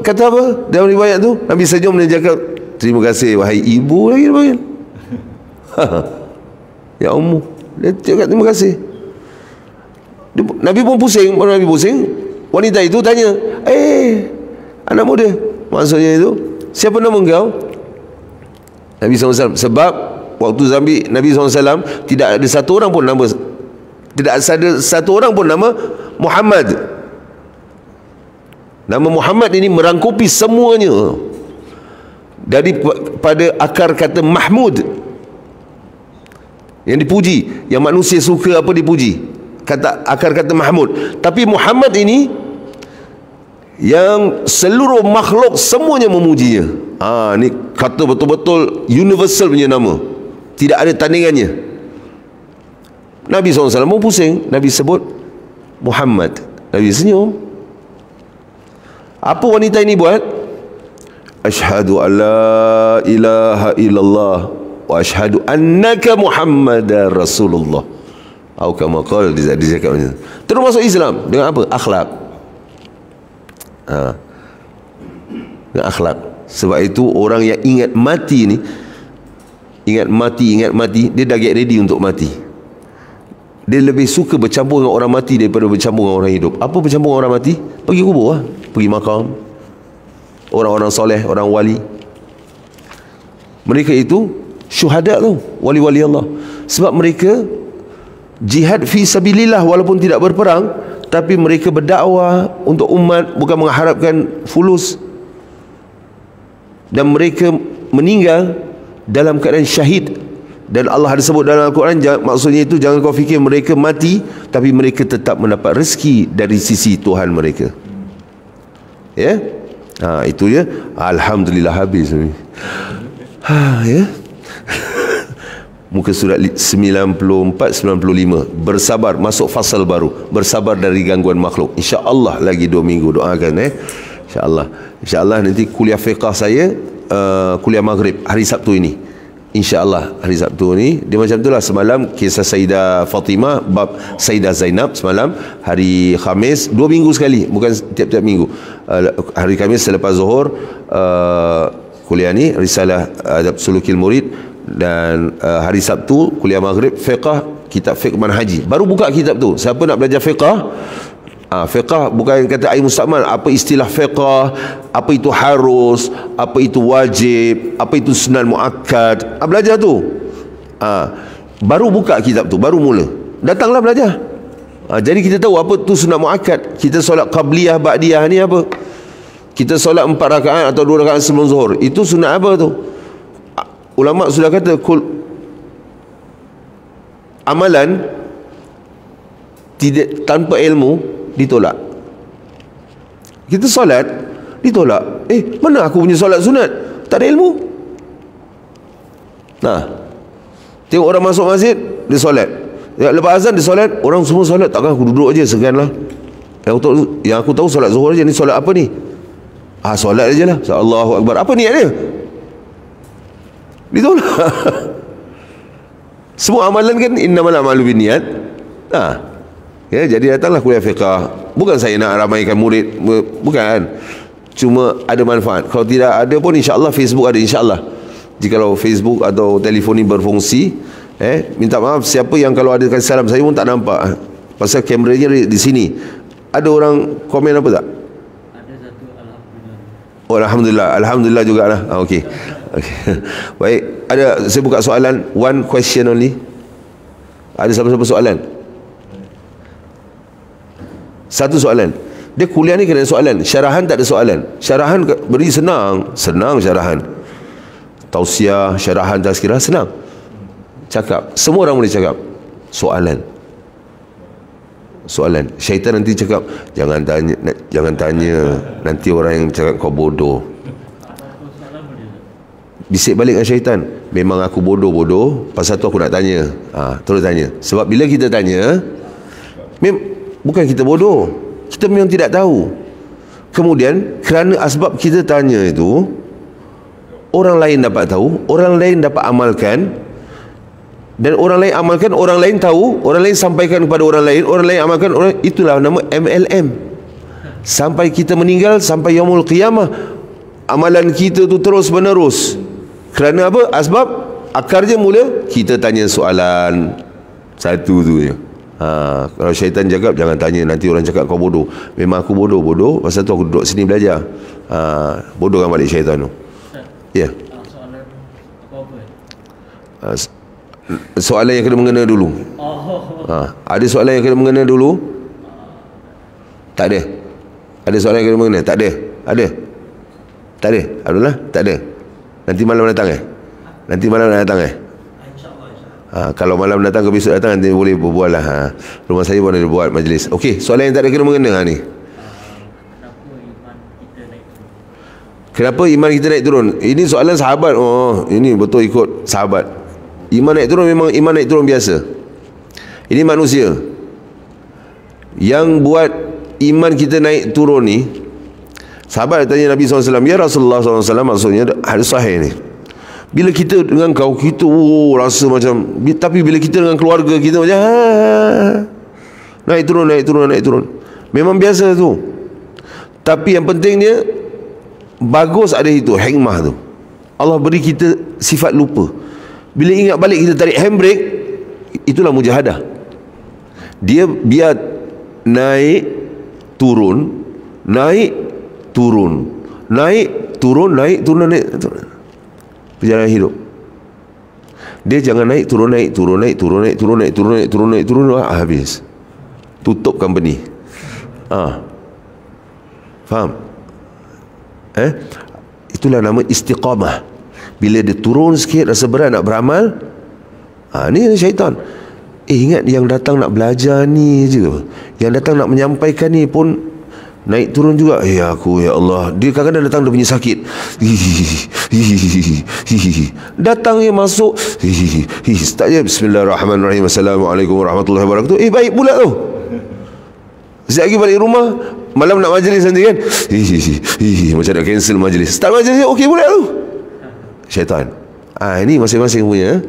kata apa dalam riwayat tu? Nabi senyum dan cakap, terima kasih wahai ibu lagi dia. Ya ummu, dia cakap terima kasih. Nabi pun pusing. Wanita itu tanya, anak muda, maksudnya itu, siapa nama engkau? Nabi SAW, sebab waktu Nabi SAW tidak ada satu orang pun nama Muhammad. Nama Muhammad ini merangkupi semuanya, daripada akar kata Mahmud, yang dipuji, yang manusia suka apa dipuji, akar kata Mahmud. Tapi Muhammad ini yang seluruh makhluk semuanya memujinya. Ni kata betul-betul universal punya nama, tidak ada tandingannya. Nabi SAW pun pusing. Nabi sebut Muhammad, Nabi senyum. Apa wanita ini buat? Asyhadu an la ilaha illallah wa asyhadu annaka Muhammadar Rasulullah. Atau kama qala, dia cakap macam tu. Terus masuk Islam dengan apa? Akhlak. Dengan akhlak. Sebab itu orang yang ingat mati ni, ingat mati, dia dah get ready untuk mati. Dia lebih suka bercampur dengan orang mati daripada bercampur dengan orang hidup. Apa bercampur dengan orang mati? Pergi kubur lah, pergi makam orang-orang soleh, orang wali. Mereka itu syuhada tu, wali-wali Allah. Sebab mereka jihad fi sabilillah, walaupun tidak berperang, tapi mereka berdakwah untuk umat, bukan mengharapkan fulus. Dan mereka meninggal dalam keadaan syahid. Dan Allah ada sebut dalam Al-Quran, maksudnya itu jangan kau fikir mereka mati, tapi mereka tetap mendapat rezeki dari sisi Tuhan mereka. Ya, itu ya. Alhamdulillah habis. Ya. Muka surat 94-95. Bersabar, masuk fasal baru. Bersabar dari gangguan makhluk. InsyaAllah lagi 2 minggu doakan. InsyaAllah nanti kuliah fiqah saya kuliah maghrib hari Sabtu ini. InsyaAllah hari Sabtu ni dia macam itulah. Semalam kisah Sayyidah Fatimah, bab Sayyidah Zainab semalam. Hari Khamis, 2 minggu sekali, bukan tiap-tiap minggu. Hari Khamis selepas Zuhur kuliah ni Risalah Adab Sulukil Murid. Dan hari Sabtu kuliah maghrib fiqh, kitab fiqh manhaji. Baru buka kitab tu. Siapa nak belajar fiqh, fiqh bukan kata air mustakmal, apa istilah fiqh, apa itu harus, apa itu wajib, apa itu sunan muakkad, belajar tu. Baru buka kitab tu, baru mula. Datanglah belajar. Jadi kita tahu apa tu sunan muakkad. Kita solat qabliyah ba'diyah ni apa? Kita solat 4 rakaat atau 2 rakaat sebelum zuhur, itu sunat apa tu? Ulama sudah kata amalan tidak tanpa ilmu ditolak. Kita solat ditolak. Mana aku punya solat sunat? Tak ada ilmu. Tengok orang masuk masjid, dia solat. Lepas azan dia solat, orang semua solat. Takkan aku duduk aja segan lah. Yang aku tahu solat zuhur aja. Ni solat apa ni? Solat aja lah. Allahu Akbar. Apa niat dia? Ditolak. Semua amalan kan innamal a'malu binniyat. Ya, jadi datanglah kuliah fiqh. Bukan saya nak ramaikan murid, bukan. Cuma ada manfaat. Kalau tidak ada pun insya-Allah Facebook ada, insya-Allah. Jikalau Facebook atau telefon ni berfungsi, minta maaf siapa yang kalau ada kasih salam saya pun tak nampak. Pasal kameranya di sini. Ada orang komen apa tak? Ada satu, alhamdulillah. Oh, alhamdulillah. Alhamdulillah jugalah. Okey. Baik, saya buka soalan. One question only. Ada siapa-siapa soalan? Satu soalan. Dia kuliah ni kena soalan. Syarahan tak ada soalan. Syarahan beri senang. Senang syarahan. Tausiah, syarahan, tazkirah, senang. Cakap. Semua orang boleh cakap. Soalan. Soalan. Syaitan nanti cakap, jangan tanya. Nanti orang yang cakap kau bodoh. Bisik balik dengan syaitan. Memang aku bodoh, pasal tu aku nak tanya. Terus tanya. Sebab bila kita tanya, bukan kita bodoh, kita memang tidak tahu. Kemudian kerana asbab kita tanya itu, orang lain dapat tahu, orang lain dapat amalkan, dan orang lain amalkan, orang lain tahu, orang lain sampaikan kepada orang lain amalkan, itulah nama MLM. Sampai kita meninggal, sampai yaumul qiyamah, amalan kita tu terus menerus. Kerana apa? Asbab akarnya mula kita tanya soalan. Satu tu je. Kalau syaitan cakap, jangan tanya, nanti orang cakap kau bodoh. Memang aku bodoh, pasal tu aku duduk sini belajar. Bodohkan balik syaitan tu. Ya. Soalan apa? Soalan yang kena mengena dulu. Ada soalan yang kena mengena dulu? Tak ada. Ada soalan yang kena mengena? Tak ada. Ada? Tak ada? Alhamdulillah, tak ada. Nanti malam datang Nanti malam nak datang kalau malam datang ke besok datang, nanti boleh berbual lah. Rumah saya pun ada buat majlis. Okey, soalan yang tak ada kena mengena ni. Kenapa iman kita naik turun? Ini soalan sahabat. Oh, ini betul ikut sahabat. Iman naik turun memang iman naik turun biasa. Ini manusia. Yang buat iman kita naik turun ni, sahabat tanya Nabi SAW, ya Rasulullah SAW, maksudnya hadis sahih ni, bila kita dengan kau, kita rasa macam, tapi bila kita dengan keluarga kita macam naik turun. Memang biasa tu. Tapi yang pentingnya bagus ada itu hikmah tu. Allah beri kita sifat lupa. Bila ingat balik kita tarik handbrake, itulah mujahadah. Dia biar naik turun, naik turun, naik turun, naik turun, naik turun. Perjalanan hidup. Dia jangan naik turun, naik turun, naik turun, naik turun, naik turun, naik turun, naik turun, habis. Tutup company. Faham? Itulah nama istiqamah. Bila dia turun sikit, rasa berat nak beramal, ni syaitan. Ingat yang datang nak belajar ni je, yang datang nak menyampaikan ni pun naik turun juga. Ya Allah, dia kadang-kadang datang dia punya sakit, datang dia masuk, start je bismillahirrahmanirrahim, assalamualaikum warahmatullahi wabarakatuh. Baik pula tu. Sekejap lagi balik rumah, malam nak majlis nanti kan, macam nak cancel majlis. Start majlis, okey pula tu. syaitan. Ini masing-masing punya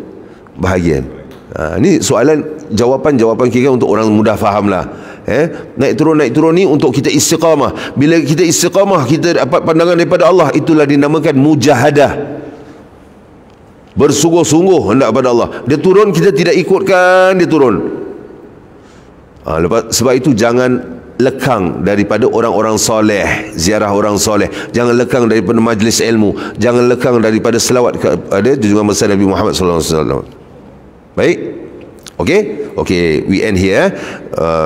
bahagian. Ini soalan jawapan kira untuk orang mudah faham lah. Naik turun ni untuk kita istiqamah. Bila kita istiqamah, kita dapat pandangan daripada Allah. Itulah dinamakan mujahadah, bersungguh-sungguh hendak pada Allah. Dia turun, kita tidak ikutkan dia turun. Sebab itu jangan lekang daripada orang-orang soleh, ziarah orang soleh. Jangan lekang daripada majlis ilmu. Jangan lekang daripada selawat kepada junjungan besar Nabi Muhammad sallallahu alaihi wasallam. Baik. Okey, we end here.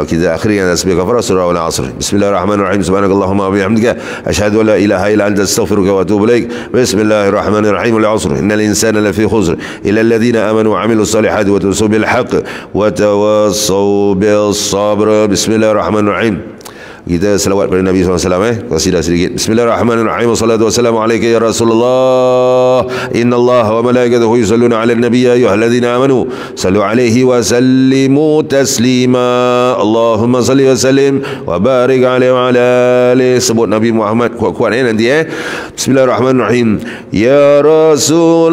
Kita akhiri dengan tasbih kafarah surah Al-Asr. Bismillahirrahmanirrahim. Subhanakallahumma wa bihamdika asyhadu an la ilaha illa anta astaghfiruka wa atubu ilaik. Bismillahirrahmanirrahim. Al-'asr. Innal insana lafi khusr illa alladhina amanu wa 'amilus salihati wa tawassaw bil haqq wa tawassaw bis sabr. Bismillahirrahmanirrahim. Kita selawat pada Nabi SAW. Qasidah sedikit. Bismillahirrahmanirrahim. Wassalatu wassalamu alaika ya Rasulullah. Inna Allah wa malaikatahu yusalluna ala nabi ya ayyuhalladzina amanu sallu alaihi wa sallimu taslima. Allahumma salli wa sallim wa barik alaihi wa ala alihi. Sebut Nabi Muhammad kuat-kuat nanti Bismillahirrahmanirrahim. Ya Rasulullah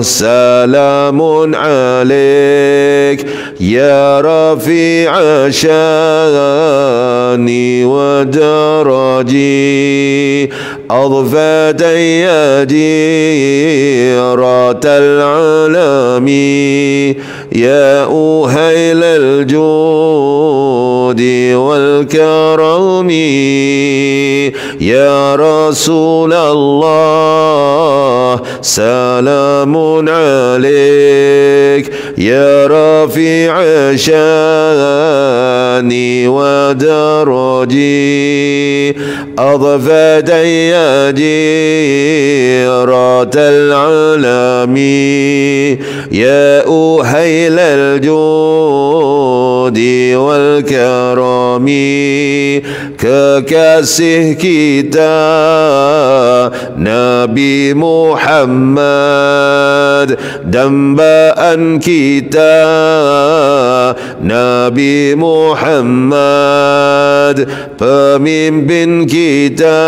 salamun alaik ya rafi'a شاني ودرجي أضفت يديرة العالم يا أهيل الجود والكرم يا رسول الله سلام عليك يا رفيع شاني ودرجي أضفت يديرة العالم يا أهيل الجود والكرم kekasih kita Nabi Muhammad, dambaan kita Nabi Muhammad, pemimpin kita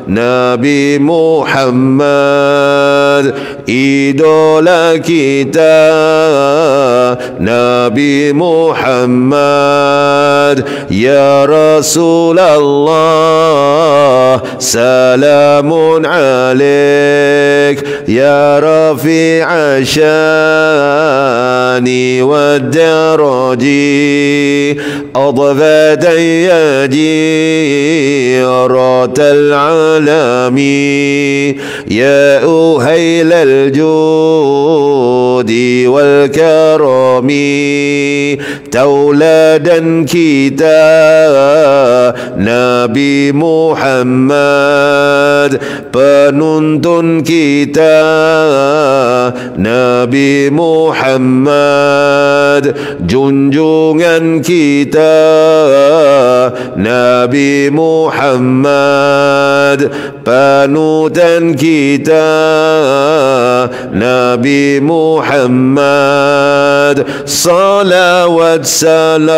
Nabi Muhammad, idola kita Nabi Muhammad. Ya Rasulullah salamun alaik ya rafi'a syani wa daraji adfat yadiratal alami ya uhailal judi wal karami. Tauladan kita Nabi Muhammad, penuntun kita Nabi Muhammad, junjungan kita Nabi Muhammad, panutan kita Nabi Muhammad. Salawat salam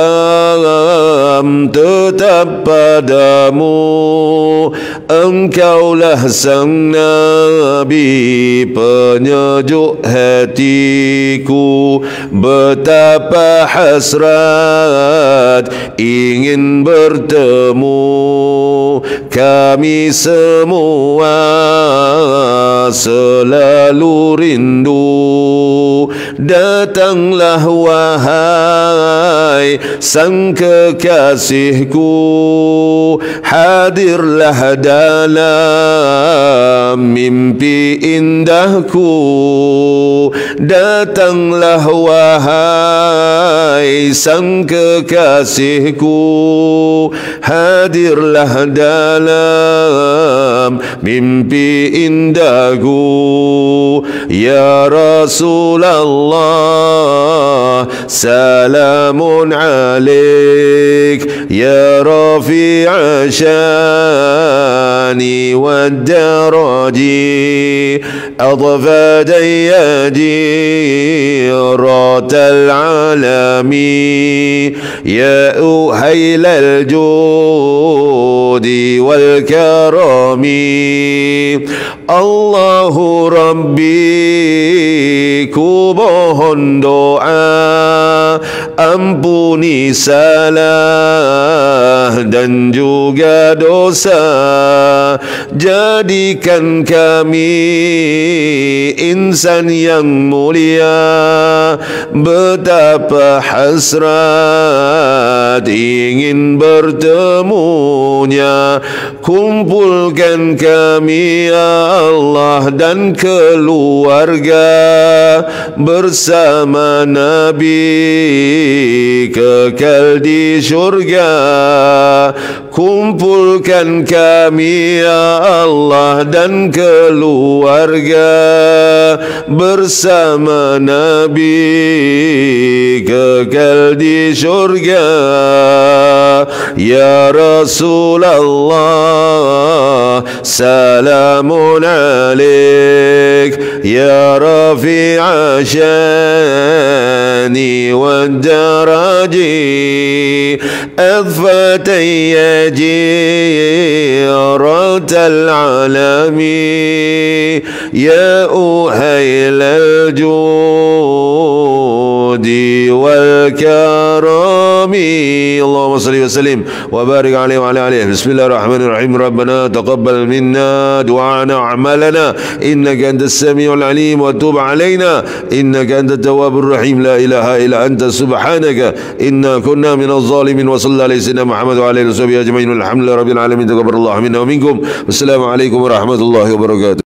tetap padamu, engkaulah sang Nabi penyejuk hatiku. Betapa hasrat ingin bertemu kami semua, selalu rindu. Datanglah wahai sang kekasihku, hadirlah dalam mimpi indahku. Datanglah wahai sang kekasihku, hadirlah dalam mimpi indahku. Ya Rasulullah salamun alaik ya rafi'a syani wa daraji adfat yadiratal alami ya uhailal jud والكرم Allahu Rabbi ku mohon doa ampuni salah dan juga dosa jadikan kami insan yang mulia betapa hasrat ingin bertemunya kumpulkan kami ya Allah dan keluarga bersama Nabi kekal di syurga kumpulkan kami ya Allah dan keluarga bersama Nabi kekal di syurga ya Rasulullah salamun alaik ya rafi'a syani wa daraji adfatay جيرة العالم يا أهيل الجود والكرم اللهم صل وسلم وبارك عليه وعلى آله بسم الله الرحمن الرحيم ربنا تقبل منا دعاءنا وأعمالنا إنك أنت السميع العليم وتوب علينا إنك أنت التواب الرحيم لا إله إلا أنت سبحانك إنا كنا من الظالمين وصلى الله عليه سيدنا محمد وعلى آله وصحبه أجمعين والحمد لله رب العالمين تقبل الله منا ومنكم والسلام عليكم ورحمة الله وبركاته.